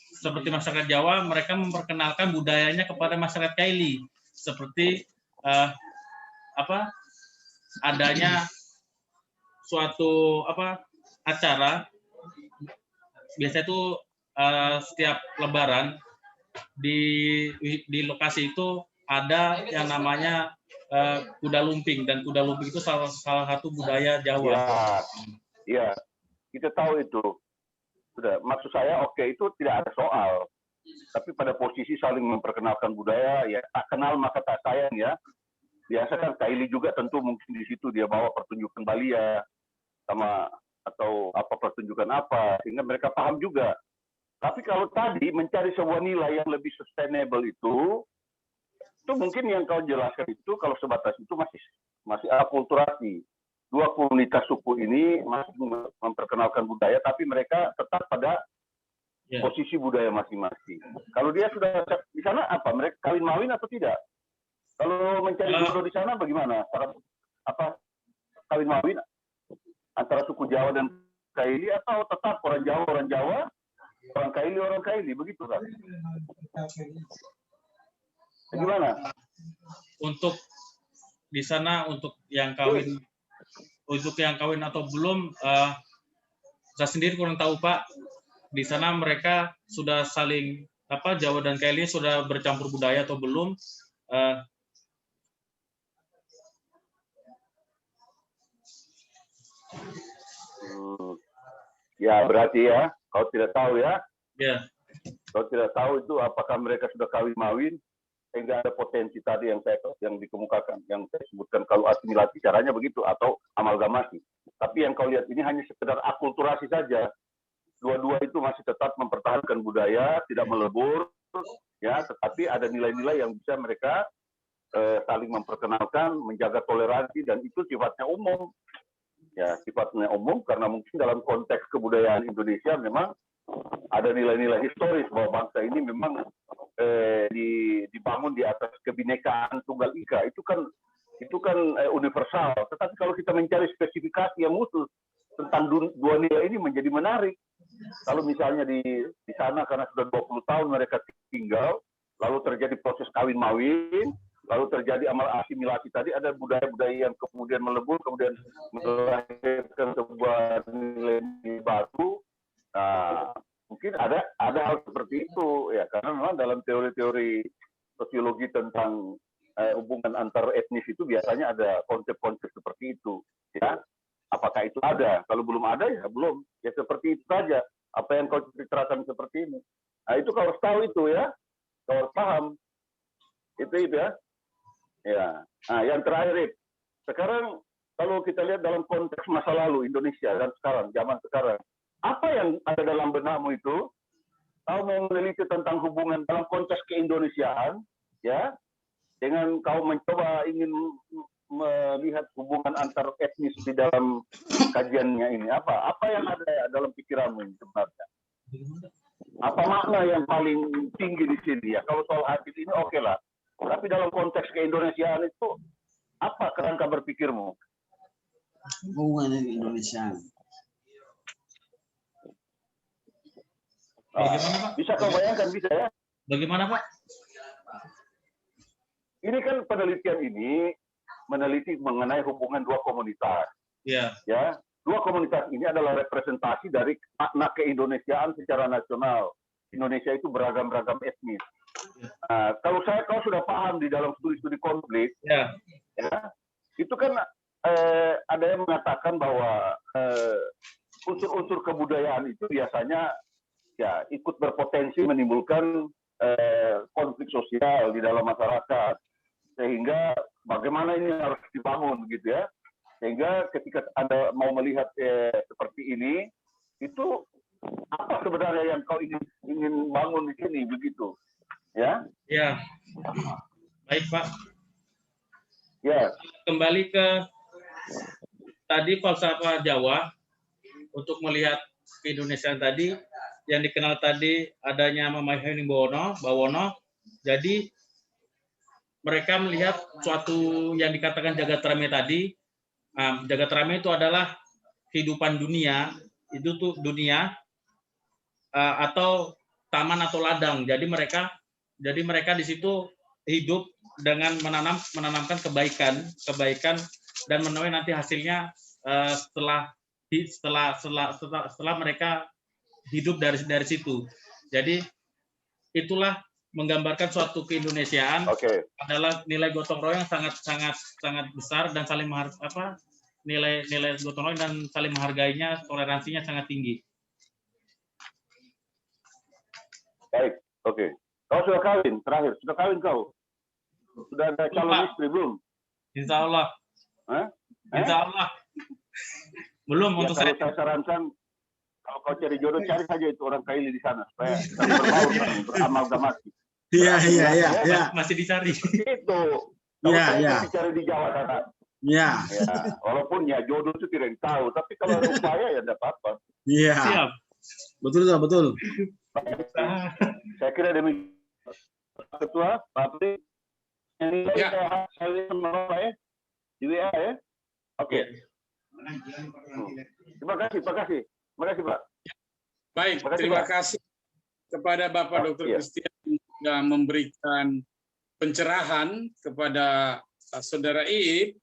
seperti masyarakat Jawa, mereka memperkenalkan budayanya kepada masyarakat Kaili, seperti adanya suatu acara, biasanya itu setiap Lebaran di lokasi itu ada yang namanya kuda lumping, dan kuda lumping itu salah satu budaya Jawa. Ya, kita tahu itu. Sudah, maksud saya itu tidak ada soal. Tapi pada posisi saling memperkenalkan budaya, ya tak kenal maka tak sayang ya. Biasa kan Kaili juga tentu mungkin di situ dia bawa pertunjukan Balia atau pertunjukan apa, sehingga mereka paham juga. Tapi kalau tadi mencari sebuah nilai yang lebih sustainable itu mungkin yang kau jelaskan itu kalau sebatas itu masih akulturasi. 2 komunitas suku ini masih memperkenalkan budaya, tapi mereka tetap pada posisi budaya masing-masing. Kalau dia sudah di sana mereka kawin mawin atau tidak? Kalau mencari jodoh di sana bagaimana? Kawin mawin antara suku Jawa dan Kaili, atau tetap orang Jawa, orang Kaili, begitu kan? Bagaimana? Untuk di sana untuk yang kawin atau belum, saya sendiri kurang tahu Pak. Di sana mereka sudah saling Jawa dan Kaili sudah bercampur budaya atau belum? Ya berarti ya, kau tidak tahu ya? Ya. Kalau tidak tahu itu apakah mereka sudah kawin-mawin, sehingga ada potensi tadi yang dikemukakan, yang saya sebutkan kalau asimilasi caranya begitu, atau amalgamasi. Tapi yang kau lihat ini hanya sekedar akulturasi saja. Dua-dua itu masih tetap mempertahankan budaya, tidak melebur, ya, tetapi ada nilai-nilai yang bisa mereka saling memperkenalkan, menjaga toleransi, dan itu sifatnya umum. Ya, sifatnya umum karena mungkin dalam konteks kebudayaan Indonesia memang ada nilai-nilai historis bahwa bangsa ini memang dibangun di atas kebinekaan tunggal ika. Itu kan universal. Tetapi kalau kita mencari spesifikasi yang khusus tentang dua nilai ini menjadi menarik. Kalau misalnya di sana karena sudah 20 tahun mereka tinggal, lalu terjadi proses kawin-mawin, lalu terjadi amal asimilasi tadi, ada budaya-budaya yang kemudian melebur, kemudian melahirkan sebuah nilai baru. Nah, mungkin ada hal seperti itu ya, karena memang dalam teori-teori sosiologi tentang hubungan antar etnis itu biasanya ada konsep-konsep seperti itu ya. Apakah itu ada? Kalau belum ada ya belum, ya seperti itu saja. Apa yang kau ceritakan seperti ini, nah itu kau harus tahu itu ya, kau harus paham itu ya. Ya, nah yang terakhir, sekarang kalau kita lihat dalam konteks masa lalu Indonesia dan sekarang, zaman sekarang, apa yang ada dalam benakmu itu? Kau meneliti tentang hubungan dalam konteks keindonesiaan, ya, dengan kau mencoba ingin melihat hubungan antar etnis di dalam kajiannya ini. Apa yang ada dalam pikiranmu ini sebenarnya? Apa makna yang paling tinggi di sini ya? Kalau soal hadis ini oke lah. Tapi dalam konteks keindonesiaan itu apa kerangka berpikirmu? Hubungan Indonesia. Bagaimana, Pak? Bisa kau bayangkan, bisa ya? Bagaimana, Pak? Ini kan penelitian ini meneliti mengenai hubungan dua komunitas. Ya. Ya, dua komunitas ini adalah representasi dari makna keindonesiaan secara nasional. Indonesia itu beragam-ragam etnis. Nah, kalau kau sudah paham di dalam studi-studi konflik, ya, itu kan ada yang mengatakan bahwa unsur-unsur kebudayaan itu biasanya ya ikut berpotensi menimbulkan konflik sosial di dalam masyarakat, sehingga bagaimana ini harus dibangun gitu ya, sehingga ketika Anda mau melihat seperti ini, itu apa sebenarnya yang kau ingin bangun di sini begitu ya? Ya, baik Pak. Ya, kembali ke tadi falsafah Jawa untuk melihat keindonesiaan tadi yang dikenal tadi adanya Mamahyani Bawono. Jadi mereka melihat suatu yang dikatakan jagat rame tadi. Jagat rame itu adalah kehidupan dunia, itu tuh dunia atau taman atau ladang. Jadi mereka di situ hidup dengan menanamkan kebaikan dan menuai nanti hasilnya setelah mereka hidup dari situ. Jadi itulah menggambarkan suatu keindonesiaan. Adalah nilai gotong royong sangat besar dan saling nilai gotong royong dan saling menghargainya, toleransinya sangat tinggi. Baik, oke. Kau sudah kawin terakhir? Sudah kawin kau? Sudah ada calon istri belum? Insya Allah. Insya Allah. Belum ya, untuk saya sarankan kalau kau cari jodoh, cari saja itu orang Kaili di sana supaya berbaur, beramalgamasi. Iya. Masih dicari. Itu. Kalau dicari di Jawa sana. Iya. Ya, walaupun ya jodoh itu tidak tahu, tapi kalau ada upaya ya tidak apa-apa. Iya. Siap. Betul. Saya kira demikian. Ketua, Pak Pri, ini saya menolak ya di WA ya. Oke. Terima kasih Pak. Baik, terima kasih kepada Bapak Dr. Christian yang sudah memberikan pencerahan kepada Saudara Iip,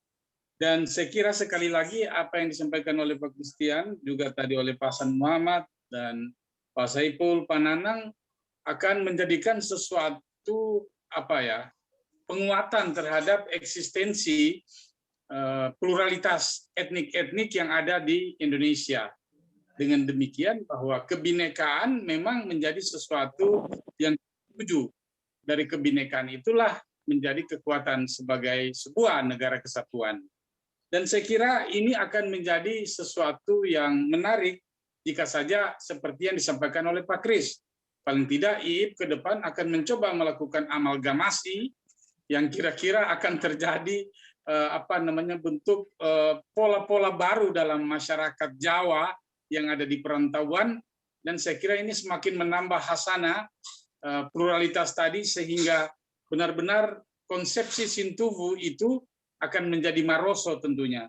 dan saya kira sekali lagi apa yang disampaikan oleh Pak Christian, juga tadi oleh Pak Hasan Muhammad dan Pak Saiful, Pak Nanang, akan menjadikan sesuatu penguatan terhadap eksistensi pluralitas etnik-etnik yang ada di Indonesia. Dengan demikian bahwa kebinekaan memang menjadi sesuatu yang setuju. Dari kebinekaan itulah menjadi kekuatan sebagai sebuah negara kesatuan. Dan saya kira ini akan menjadi sesuatu yang menarik jika saja seperti yang disampaikan oleh Pak Kris. Paling tidak IIP ke depan akan mencoba melakukan amalgamasi yang kira-kira akan terjadi bentuk pola-pola baru dalam masyarakat Jawa yang ada di perantauan, dan saya kira ini semakin menambah hasanah pluralitas tadi sehingga benar-benar konsepsi Sintuwu itu akan menjadi maroso tentunya.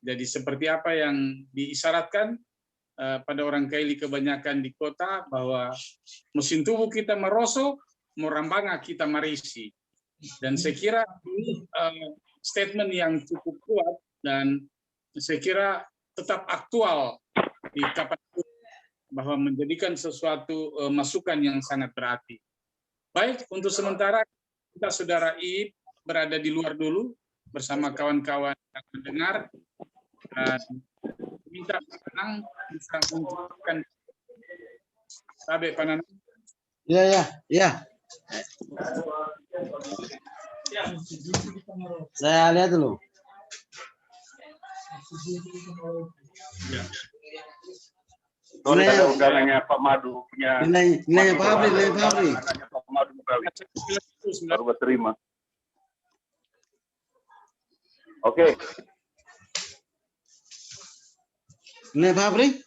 Jadi seperti apa yang diisyaratkan pada orang Kaili kebanyakan di kota bahwa Sintuwu kita maroso, Morambanga kita marisi. Dan saya kira ini statement yang cukup kuat dan saya kira tetap aktual di kapan bahwa menjadikan sesuatu masukan yang sangat berarti. Baik, untuk sementara kita saudara IIP berada di luar dulu bersama kawan-kawan yang mendengar. Minta Pananang bisa menunjukkan Sabe Pananang. Ya. Saya lihat dulu. Ya. Soalnya ada undangannya Pak Madu punya. Nilainya pabrik. Pak Madu Mugawi. Baru berterima. Oke. Nilai pabrik?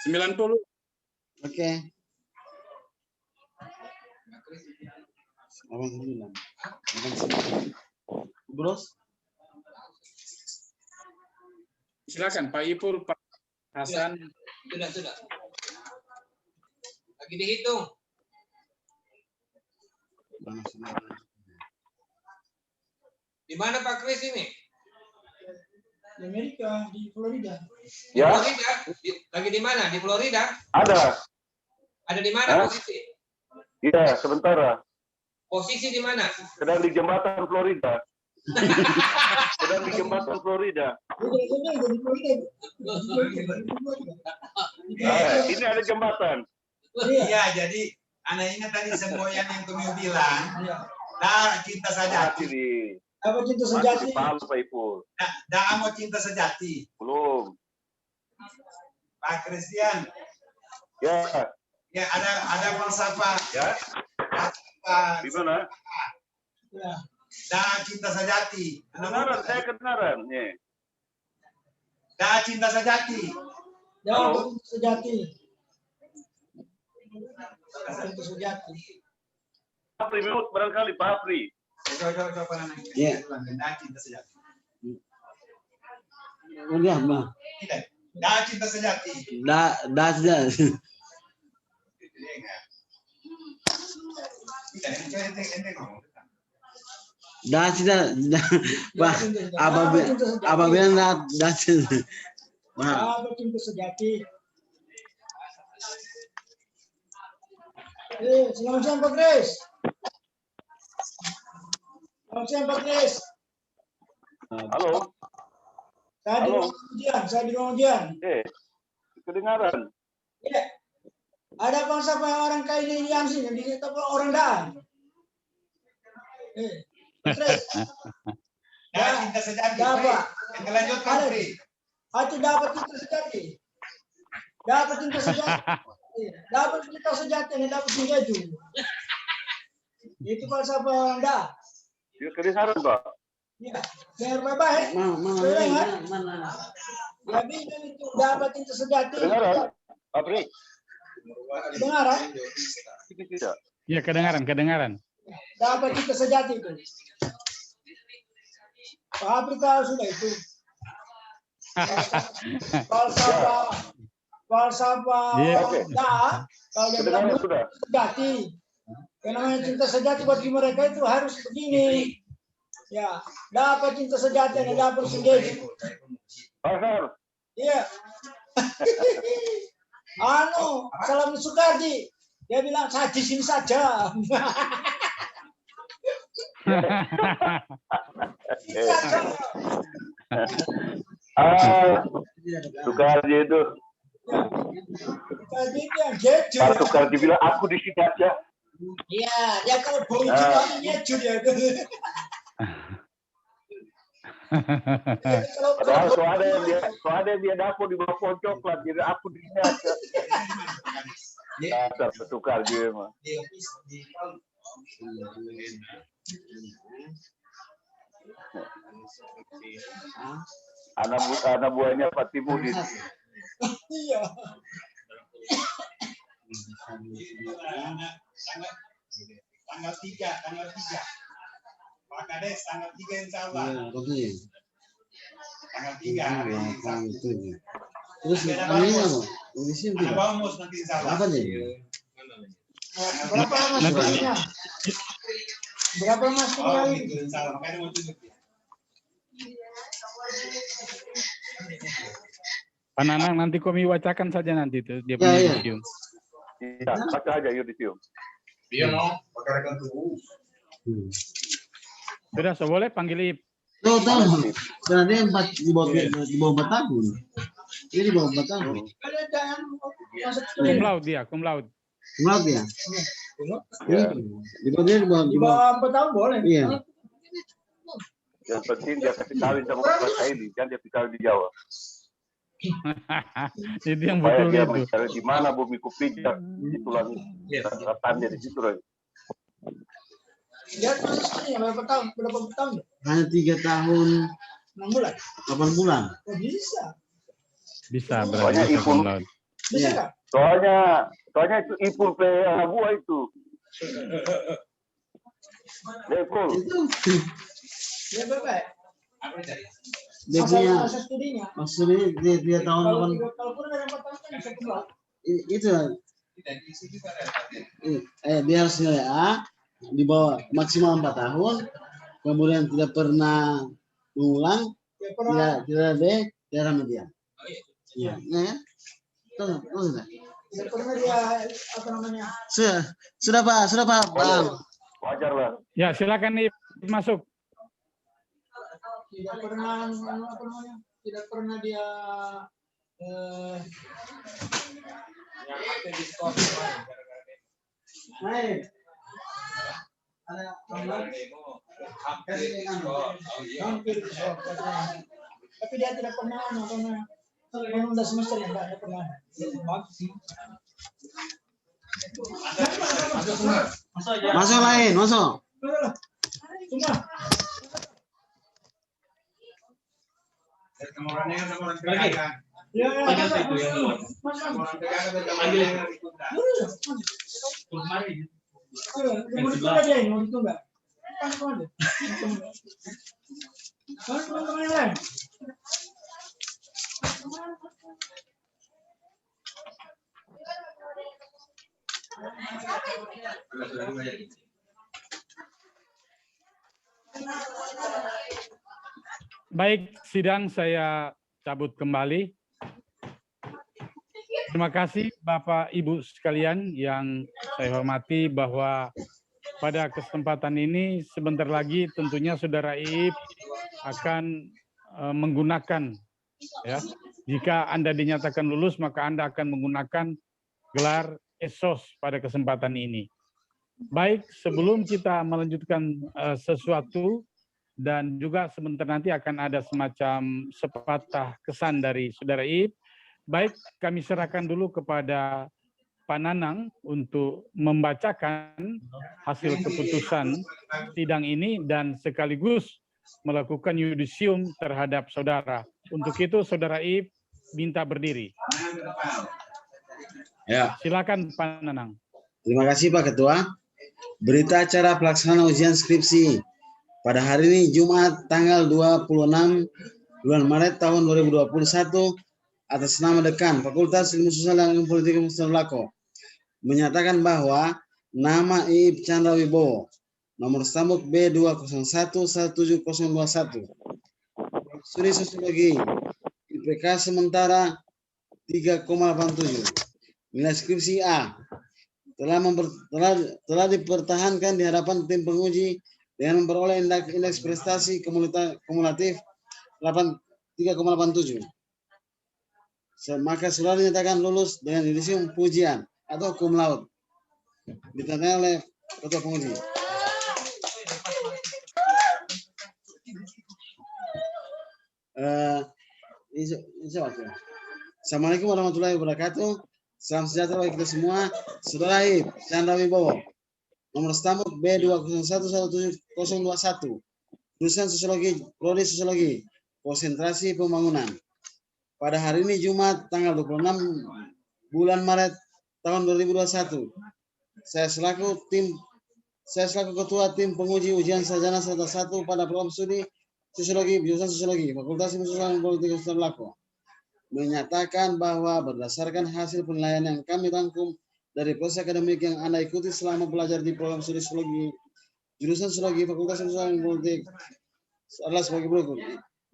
90. Oke. 89. Bros? Silakan Pak Ipul, Pak Hasan. Sudah. Lagi dihitung. Di mana Pak Kris ini? Di Amerika, di Florida. Di Ya. Florida? Lagi di mana? Di Florida? Ada. Ada di mana posisi? Iya, sebentar. Posisi di mana? Sedang di jembatan Florida. Sedang di jembatan Florida. Di Florida. Ini ada jembatan. Iya, jadi anak ingat tadi semboyan yang kami bilang. Dah cinta sejati. Di Apa cinta masih sejati? di Palu, Pak Ipul. Dah mau cinta sejati. Belum. Pak Christian. Ya. Ya, ada falsafah. Ya. Di mana? Ya. Dah cinta sejati. Kedengaran, saya kedengaran. Nih. Dah cinta sejati. Ya, Halo. cinta sejati. Cinta sejati. Apri minut barangkali, Pak Apri. Coba Pananang. Iya. Dah cinta sejati. Udah, Bang. Tidak. Dah cinta sejati. Dah sudah. Tidak, ente ngomong. Dah sudah. Bah, apabila dah sudah. Bah, Apa cinta sejati? Selamat siang Pak Kris. Selamat siang Pak Kris. Halo. Saya di ruang ujian. Kedengaran. Ya. Ada bangsa orang Kaili yang sini, dikata orang dah. Pak Kris. Dah cinta sejati. Dah, Pak. Yang lanjutkan, Pri. Hati dapat cinta sejati. Dapat cinta sejati. Dapat cinta sejati, ini dapat cinta itu. Itu falsafah Anda. Ya, kedengaran, Pak. Ya, dengar baik-baik. mana? Jadi itu dapat cinta sejati. Kedengaran, Pak Apri. Dengaran? Tidak. Ya, kedengaran. Dapat cinta sejati itu. Pak Afrika sudah itu. Falsafah Iya. Anda, kalau dia bilang Kedengaran sudah. sejati. Yang namanya cinta sejati bagi mereka itu harus begini. Ya, dapat cinta sejati dan dapat sendiri. Pasar. Iya. Salam Sukardi. Dia bilang saya di sini saja. Sukardi itu. Ya, Tadi dia jujur. Pak Soekardi bilang aku di sini aja. Iya, dia kalau bau juga jujur dia. Padahal soalnya dia dapur di bawah pohon coklat, jadi aku di sini aja. Dasar Pak Soekardi emang. Anak buahnya Pak Timudin. Iya. Tanggal 3. Pak Kades tanggal 3 insya Allah. Iya, Tanggal 3. Terus ini apa? Di sini Anak bamus nanti insya Allah. apa nih? Berapa lama sebenarnya? Berapa lama Oh, sekali? gitu insya Allah. Makanya mau tunjuk ya. Pak Nanang, nanti kami bacakan saja nanti itu dia Ya, punya ya. museum. Iya, baca aja yudisium. Iya no, pakai tuh. Sudah, so boleh panggil Ip. Tahu. Karena dia 4 tahun. Ini di bawah 4 tahun. Cum laude dia, cum laude. Kenapa ya? Ya. Di bawah dia Di bawah 4 tahun boleh. Iya. Yang penting dia kasih kawin sama bahasa ini, jangan dia kawin di Jawa. Itu yang Supaya betul dia itu. mencari di mana bumi kupijak, itu lagi tanda di situ lagi. Dia masih berapa tahun? Berapa tahun? Hanya 3 tahun 6 bulan. 8 bulan. Oh, bisa. Bisa Soalnya berarti Ipul, cum laude. Bisa Iya. nggak? soalnya itu Ipul pe anak buah itu. Ipul. Itu Ya baik. dia punya Masa studinya. maksudnya dia tahun Kalau 8 kalau kurang dari 4 tahun kan bisa keluar. itu dia harus nilai A di bawah maksimal 4 tahun, kemudian tidak pernah mengulang, Ya pernah tidak B, tidak remedial. Iya, ya. Tuh, sudah. tidak pernah dia apa namanya? Sudah Pak. Wajar lah. Ya, silakan Ip masuk. Tidak pernah apa namanya? Tidak pernah dia yang aktif di sekolah kemarin gara-gara Hai. Ada hampir tapi dia tidak pernah menunda semester yang enggak pernah. masuk lain, masuk. Cuma Kemarinnya kan sama orang pegang. ya Panggil itu yang luar. Mas. Orang pegang ada Panggil. Mau ditunda dia ini, mau ditunda. Teman-teman yang lain. Baik, sidang saya cabut kembali. Terima kasih Bapak Ibu sekalian yang saya hormati, bahwa pada kesempatan ini sebentar lagi tentunya Saudara Iip akan menggunakan, ya, jika Anda dinyatakan lulus maka Anda akan menggunakan gelar esos pada kesempatan ini. Baik, sebelum kita melanjutkan sesuatu, dan juga sebentar nanti akan ada semacam sepatah kesan dari Saudara Iip, baik kami serahkan dulu kepada Pak Nanang untuk membacakan hasil keputusan sidang ini dan sekaligus melakukan yudisium terhadap saudara. Untuk itu Saudara Iip minta berdiri. Ya. Silakan Pak Nanang. Terima kasih Pak Ketua. Berita acara pelaksanaan ujian skripsi pada hari ini Jumat tanggal 26 bulan Maret tahun 2021 atas nama Dekan Fakultas Ilmu Sosial dan Ilmu Politik Universitas Lako menyatakan bahwa nama Iip Chandra Wibowo nomor stambuk B2011721 studi Sosiologi IPK sementara 3,87, nilai skripsi A, telah dipertahankan di hadapan tim penguji dengan memperoleh indeks prestasi kumulatif 3,87. Maka saudara dinyatakan lulus dengan yudisium pujian atau cum laude. Ditandai oleh ketua penguji. Assalamualaikum warahmatullahi wabarakatuh. Salam sejahtera bagi kita semua. Saudara Ib Chandra Wibowo, nomor stambuk B2011721, jurusan Sosiologi, Prodi Sosiologi, Konsentrasi Pembangunan. Pada hari ini Jumat tanggal 26 bulan Maret tahun 2021, saya selaku ketua tim penguji ujian sarjana semester 1 pada program studi Sosiologi, jurusan Sosiologi, Fakultas Ilmu Sosial dan Politik Ustaz Lako, menyatakan bahwa berdasarkan hasil penilaian yang kami rangkum dari proses akademik yang Anda ikuti selama belajar di program studi Sosiologi, jurusan Sosiologi, Fakultas Ilmu Sosial dan Politik adalah sebagai berikut.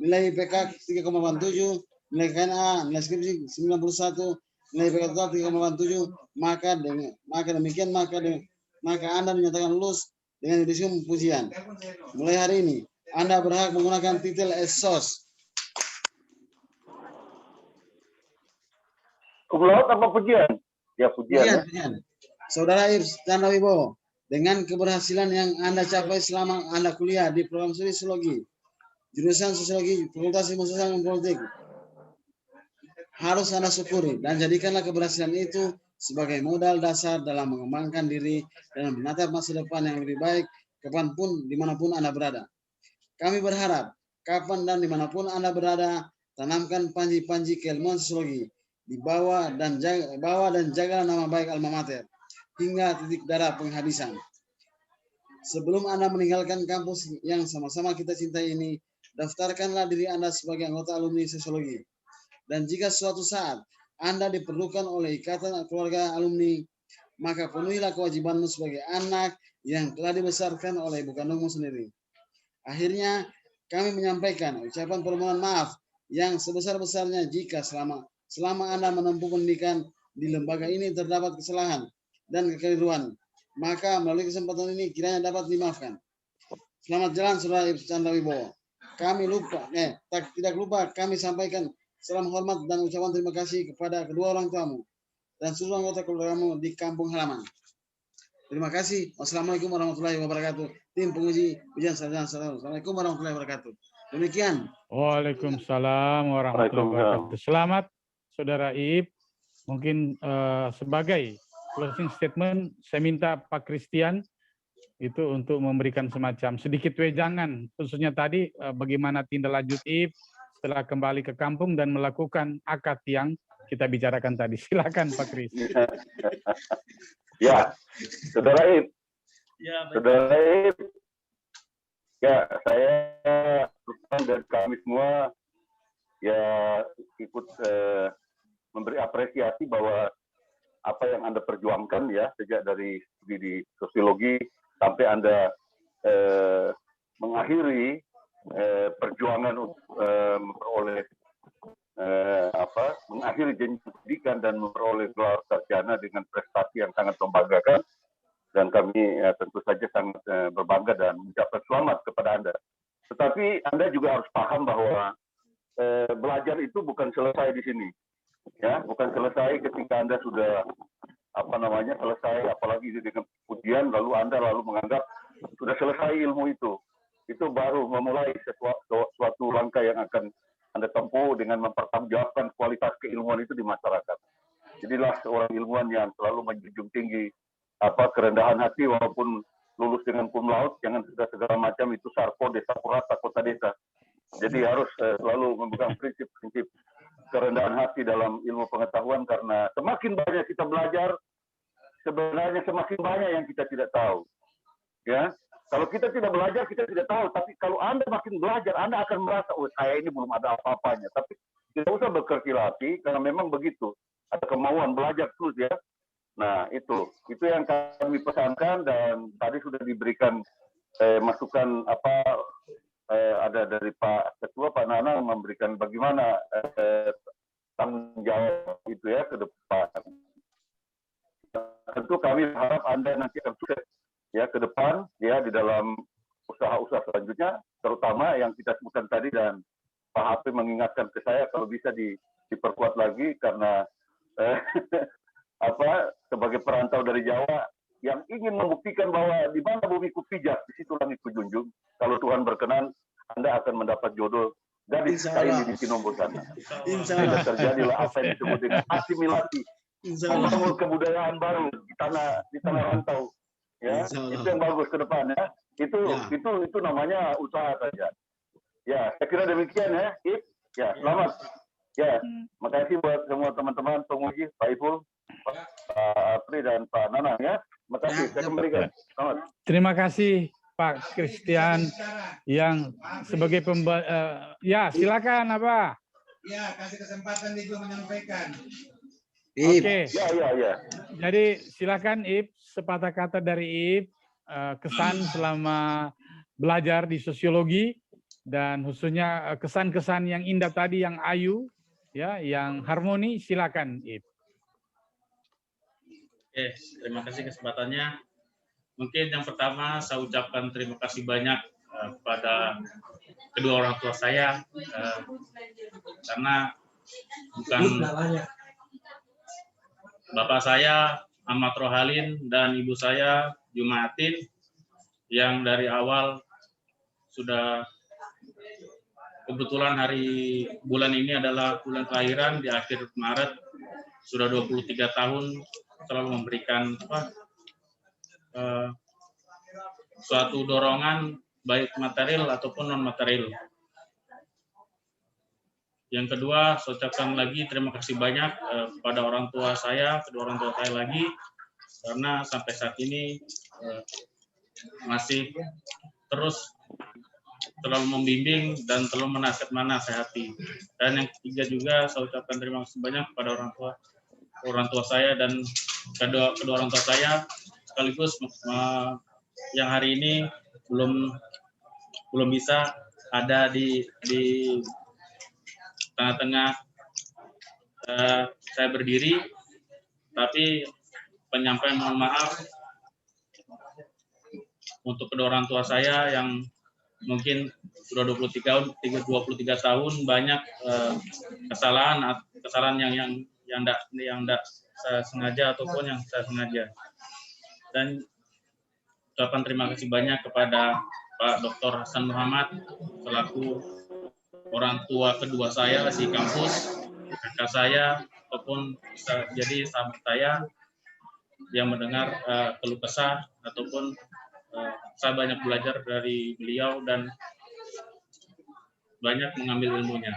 Nilai IPK 3,87, nilai KNA, nilai skripsi 91, nilai IPK total 3,87, maka Anda dinyatakan lulus dengan yudisium pujian. Mulai hari ini Anda berhak menggunakan titel esos. Cum laude apa pujian? Ya pujian. Saudara Ibs Chandra Wibowo, dengan keberhasilan yang Anda capai selama Anda kuliah di program studi Sosiologi, jurusan Sosiologi, Fakultas Ilmu Sosial dan Politik, harus Anda syukuri dan jadikanlah keberhasilan itu sebagai modal dasar dalam mengembangkan diri dan menatap masa depan yang lebih baik kapanpun dimanapun Anda berada. Kami berharap kapan dan dimanapun Anda berada, tanamkan panji-panji keilmuan sosiologi, dibawa dan jaga nama baik alma mater hingga titik darah penghabisan. Sebelum Anda meninggalkan kampus yang sama-sama kita cintai ini, daftarkanlah diri Anda sebagai anggota alumni sosiologi. Dan jika suatu saat Anda diperlukan oleh ikatan keluarga alumni, maka penuhilah kewajibanmu sebagai anak yang telah dibesarkan oleh ibu kandungmu sendiri. Akhirnya, kami menyampaikan ucapan permohonan maaf yang sebesar-besarnya jika selama Anda menempuh pendidikan di lembaga ini terdapat kesalahan dan kekeliruan, maka melalui kesempatan ini kiranya dapat dimaafkan. Selamat jalan Saudara Ibs Chandra Wibowo. Tidak lupa kami sampaikan salam hormat dan ucapan terima kasih kepada kedua orang tuamu dan seluruh anggota keluargamu di kampung halaman. Terima kasih. Wassalamualaikum warahmatullahi wabarakatuh. Tim penguji ujian sarjana. Assalamualaikum warahmatullahi wabarakatuh. Demikian. Waalaikumsalam warahmatullahi wabarakatuh. Selamat Saudara Ib. Mungkin sebagai closing statement, saya minta Pak Christian itu untuk memberikan semacam sedikit wejangan, khususnya tadi bagaimana tindak lanjut Ib setelah kembali ke kampung dan melakukan akad yang kita bicarakan tadi. Silakan Pak Christian. Ya, Saudara Ib. Saudara Ib. Ya, saya dan kami semua ya ikut memberi apresiasi bahwa apa yang Anda perjuangkan ya sejak dari studi di sosiologi sampai Anda mengakhiri perjuangan untuk memperoleh mengakhiri jenjang pendidikan dan memperoleh gelar sarjana dengan prestasi yang sangat membanggakan, dan kami tentu saja sangat berbangga dan mengucapkan selamat kepada Anda. Tetapi Anda juga harus paham bahwa belajar itu bukan selesai di sini, ya, bukan selesai ketika Anda sudah selesai, apalagi dengan ujian lalu Anda menganggap sudah selesai ilmu itu baru memulai suatu langkah yang akan Anda tempuh dengan mempertanggungjawabkan kualitas keilmuan itu di masyarakat. Jadilah seorang ilmuwan yang selalu menjunjung tinggi kerendahan hati, walaupun lulus dengan cum laude, jangan segala macam itu sarpo desa purata kota desa. Jadi harus selalu memegang prinsip-prinsip kerendahan hati dalam ilmu pengetahuan, karena semakin banyak kita belajar, sebenarnya semakin banyak yang kita tidak tahu. Ya, kalau kita tidak belajar, kita tidak tahu. Tapi kalau Anda makin belajar, Anda akan merasa, oh saya ini belum ada apa-apanya. Tapi tidak usah berkecil hati, karena memang begitu. Ada kemauan belajar terus ya. Nah, itu yang kami pesankan, dan tadi sudah diberikan masukan ada dari Pak Ketua, Pak Nana memberikan bagaimana tanggung jawab itu ya ke depan. Tentu kami harap Anda nanti akan sukses ya ke depan ya di dalam usaha-usaha selanjutnya, terutama yang kita sebutkan tadi, dan Pak HP mengingatkan ke saya kalau bisa diperkuat lagi karena sebagai perantau dari Jawa yang ingin membuktikan bahwa di mana bumiku pijak, di situ langitku junjung. Kalau Tuhan berkenan, Anda akan mendapat jodoh gadis Kaili di Sinombo sana. Sehingga terjadilah apa yang disebut dengan asimilasi, membangun kebudayaan baru di tanah rantau. Ya, itu yang bagus ke depan ya. Itu namanya usaha saja. Ya, saya kira demikian ya. Ya, selamat. Ya, makasih buat semua teman-teman, penguji, Pak Ipul, Pak Apri dan Pak Nanang ya. Makasih, saya kembalikan. Selamat. Terima kasih Pak Christian yang sebagai ya silakan apa? Ya, kasih kesempatan Ibu menyampaikan. Oke. Ya. Jadi silakan Ip, sepatah kata dari Ip, kesan selama belajar di sosiologi dan khususnya kesan-kesan yang indah tadi, yang ayu, ya, yang harmoni. Silakan Ip. Oke, terima kasih kesempatannya. Mungkin yang pertama saya ucapkan terima kasih banyak kepada kedua orang tua saya karena bukan bapak saya Ahmad Rohalin dan ibu saya Jumatin yang dari awal sudah kebetulan bulan ini adalah bulan kelahiran di akhir Maret, sudah 23 tahun selalu memberikan suatu dorongan baik material ataupun non material. Yang kedua, saya ucapkan lagi terima kasih banyak kepada orang tua saya, kedua orang tua saya lagi, karena sampai saat ini masih terus selalu membimbing dan selalu menasehati. Dan yang ketiga juga saya ucapkan terima kasih banyak kepada orang tua saya dan kedua orang tua saya, sekaligus yang hari ini belum bisa ada di tengah-tengah saya berdiri, tapi penyampaian mohon maaf untuk kedua orang tua saya yang mungkin sudah 23 tahun banyak kesalahan yang tidak saya sengaja ataupun yang saya sengaja. Dan ucapan terima kasih banyak kepada Pak Dr. Hasan Muhammad selaku orang tua kedua saya di kampus, kakak saya ataupun bisa jadi sahabat saya yang mendengar keluh kesah ataupun saya banyak belajar dari beliau dan banyak mengambil ilmunya.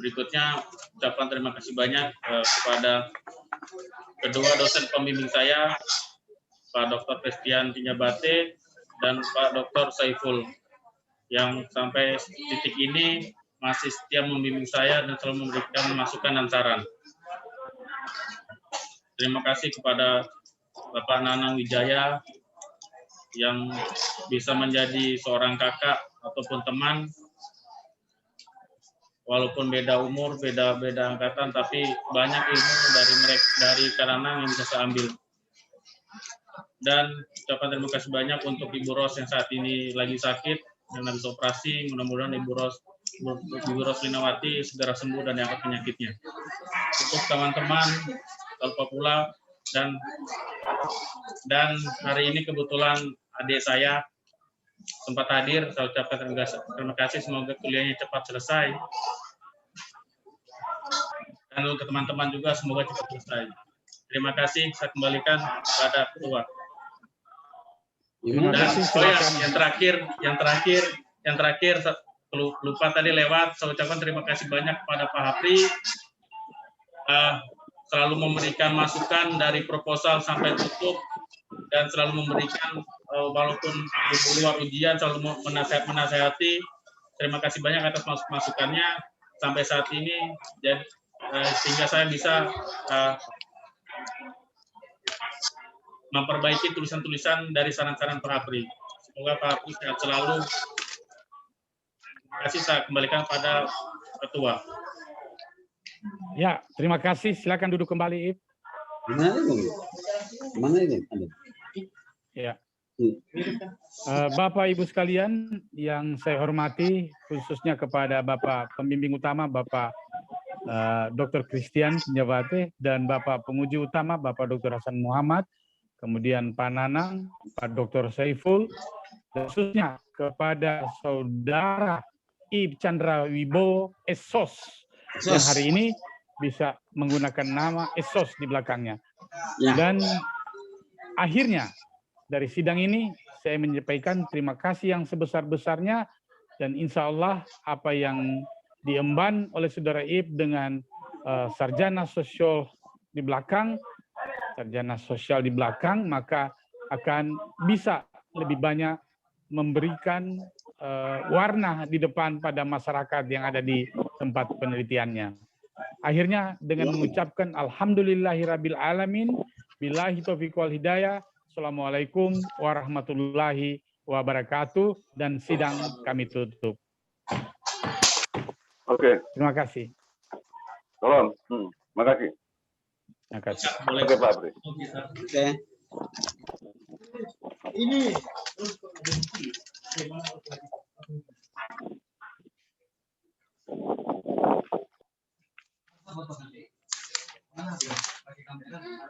Berikutnya ucapan terima kasih banyak kepada kedua dosen pembimbing saya, Pak Dr. Christian Tinyabate dan Pak Dr. Saiful, yang sampai titik ini masih setia membimbing saya dan selalu memberikan masukan dan saran. Terima kasih kepada Bapak Nanang Wijaya yang bisa menjadi seorang kakak ataupun teman, walaupun beda umur, beda angkatan, tapi banyak ilmu dari Nanang yang bisa saya ambil. Dan ucapan terima kasih banyak untuk Ibu Ros yang saat ini lagi sakit dan habis operasi. Mudah-mudahan Ibu Ros Linawati segera sembuh dan diangkat penyakitnya. Untuk teman-teman Papula dan hari ini kebetulan adik saya sempat hadir, saya ucapkan terima kasih, semoga kuliahnya cepat selesai. Dan untuk teman-teman juga semoga cepat selesai. Terima kasih, saya kembalikan kepada ketua. Dan yang terakhir lupa tadi lewat, saya ucapkan terima kasih banyak kepada Pak Hapri, selalu memberikan masukan dari proposal sampai tutup dan selalu memberikan walaupun di luar ujian selalu menasehati. Terima kasih banyak atas masukannya sampai saat ini, dan sehingga saya bisa memperbaiki tulisan-tulisan dari saran-saran Pak Hapri. Semoga Pak Hapri sehat selalu. Terima kasih, saya kembalikan pada ketua. Ya, terima kasih. Silakan duduk kembali, Ip. Mana ini? Ya. Bapak Ibu sekalian yang saya hormati, khususnya kepada Bapak Pembimbing Utama, Bapak Dr. Christian Sinjawate, dan Bapak Penguji Utama, Bapak Dr. Hasan Muhammad, kemudian Pak Nanang, Pak Dr. Saiful, dan khususnya kepada Saudara Ib Chandra Wibowo Esos, yang hari ini bisa menggunakan nama Esos di belakangnya. Dan akhirnya, dari sidang ini, saya menyampaikan terima kasih yang sebesar-besarnya, dan insya Allah apa yang diemban oleh Saudara Ib dengan sarjana sosial di belakang, maka akan bisa lebih banyak memberikan warna di depan pada masyarakat yang ada di tempat penelitiannya. Akhirnya dengan mengucapkan Alhamdulillahirabbil alamin, billahi taufiq wal hidayah. Assalamualaikum warahmatullahi wabarakatuh, dan sidang kami tutup. Oke. Terima kasih. Tolong. Terima kasih. Terima kasih. Oke, Pak Apri. Oke. Ini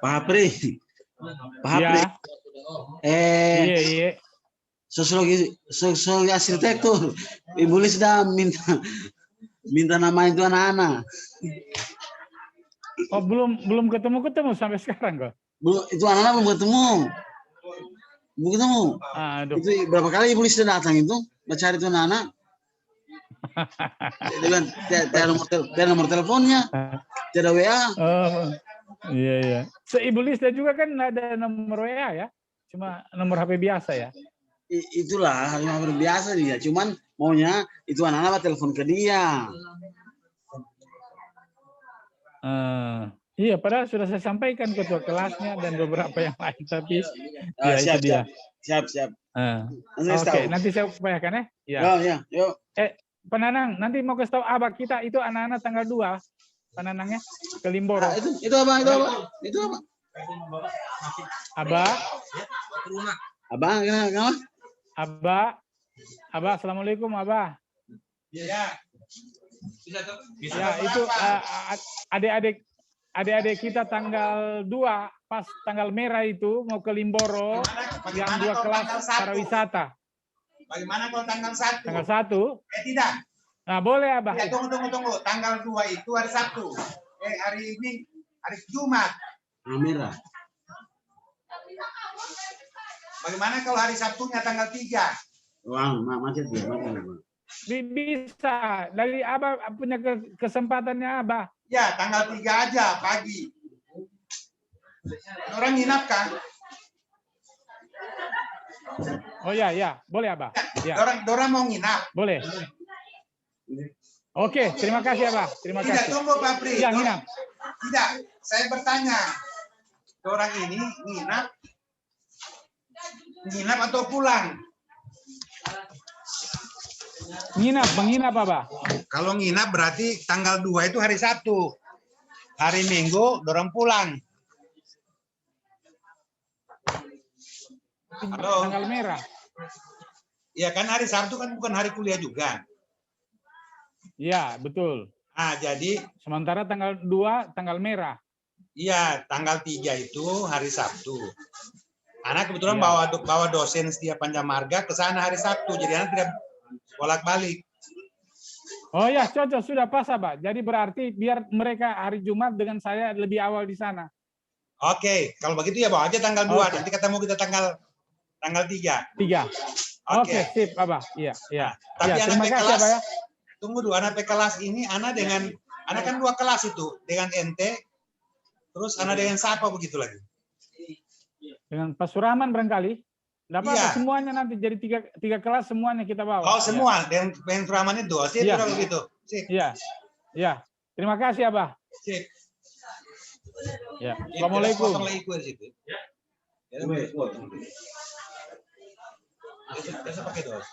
Pak Apri. Pak Apri. Ya. Iya. Sosiologi arsitektur. Ibu Lis sudah minta nama itu anak-anak. Oh, belum ketemu sampai sekarang kok. Itu anak-anak belum ketemu. Belum ketemu. Aduh. Itu berapa kali Ibu Lis sudah datang itu mencari itu anak-anak. Tidak nomor teleponnya, tidak WA. Oh, iya. Ibu Lisda juga kan ada nomor WA ya, cuma nomor HP biasa ya. Itulah nomor biasa dia, cuman maunya itu anak-anak telepon ke dia. Iya, padahal sudah saya sampaikan ketua kelasnya dan beberapa yang lain, tapi siap, itu dia. Siap. Oke, nanti saya upayakan ya. Ya. Yuk. Pak Nanang, nanti mau kasih tahu abah kita itu anak-anak tanggal 2, Pak Nanangnya ke Limboro. Itu apa? Abah, kenapa? Abah, assalamualaikum Abah. Ya. Ya, itu adik-adik kita tanggal 2, pas tanggal merah itu mau ke Limboro, yang 2 kelas pariwisata. Bagaimana kalau tanggal 1? Tanggal 1? Tidak. Nah, boleh Abah. Ya, tunggu. Tanggal 2 itu hari Sabtu. Hari ini hari Jumat. Merah. Bagaimana kalau hari Sabtunya tanggal 3? Wah, macet ya. Bisa. Dari Abah punya kesempatannya Abah. Ya, tanggal 3 aja pagi. Orang nginap kan? Oh ya, boleh Abah. Ya. Dorang mau nginap. Boleh. Oke, terima kasih Abah. Terima kasih. Tidak, tunggu Pak Pri. Ya, nginap. Tidak, saya bertanya. Dorang ini nginap atau pulang? Menginap Abah. Kalau nginap berarti tanggal 2 itu hari Sabtu. Hari Minggu dorang pulang. Halo. Tanggal merah. Ya kan hari Sabtu kan bukan hari kuliah juga. Iya, betul. Jadi sementara tanggal 2 tanggal merah. Iya, tanggal 3 itu hari Sabtu. Anak kebetulan bawa dosen Setia Pancamarga ke sana hari Sabtu, jadi anak tidak bolak-balik. Oh ya, cocok, sudah pas Abah. Jadi berarti biar mereka hari Jumat dengan saya lebih awal di sana. Oke, kalau begitu ya bawa aja tanggal 2, nanti ketemu kita tanggal 3. Oke, sip Abah. Iya. Tapi ya, anak kasih Abah ya. Tunggu dulu, anak kelas ini anak kan 2 kelas itu, dengan ente, terus anak dengan siapa begitu lagi? Dengan Pak Suraman barangkali. Tidak apa-apa, semuanya nanti jadi tiga kelas semuanya kita bawa. Oh, semua dengan Suraman itu, sip, begitu. Sip. Iya. Terima kasih Abah. Sip. Ya. Assalamualaikum. Biasa pakai dos.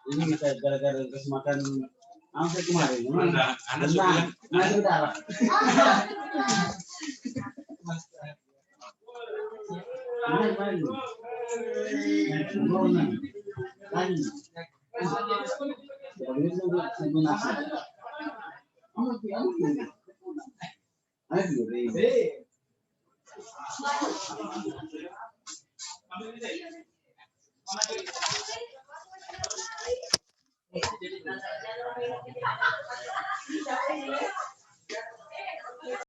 Ini kita gara-gara kasih makan Sampai kemarin. Anda sudah bilang,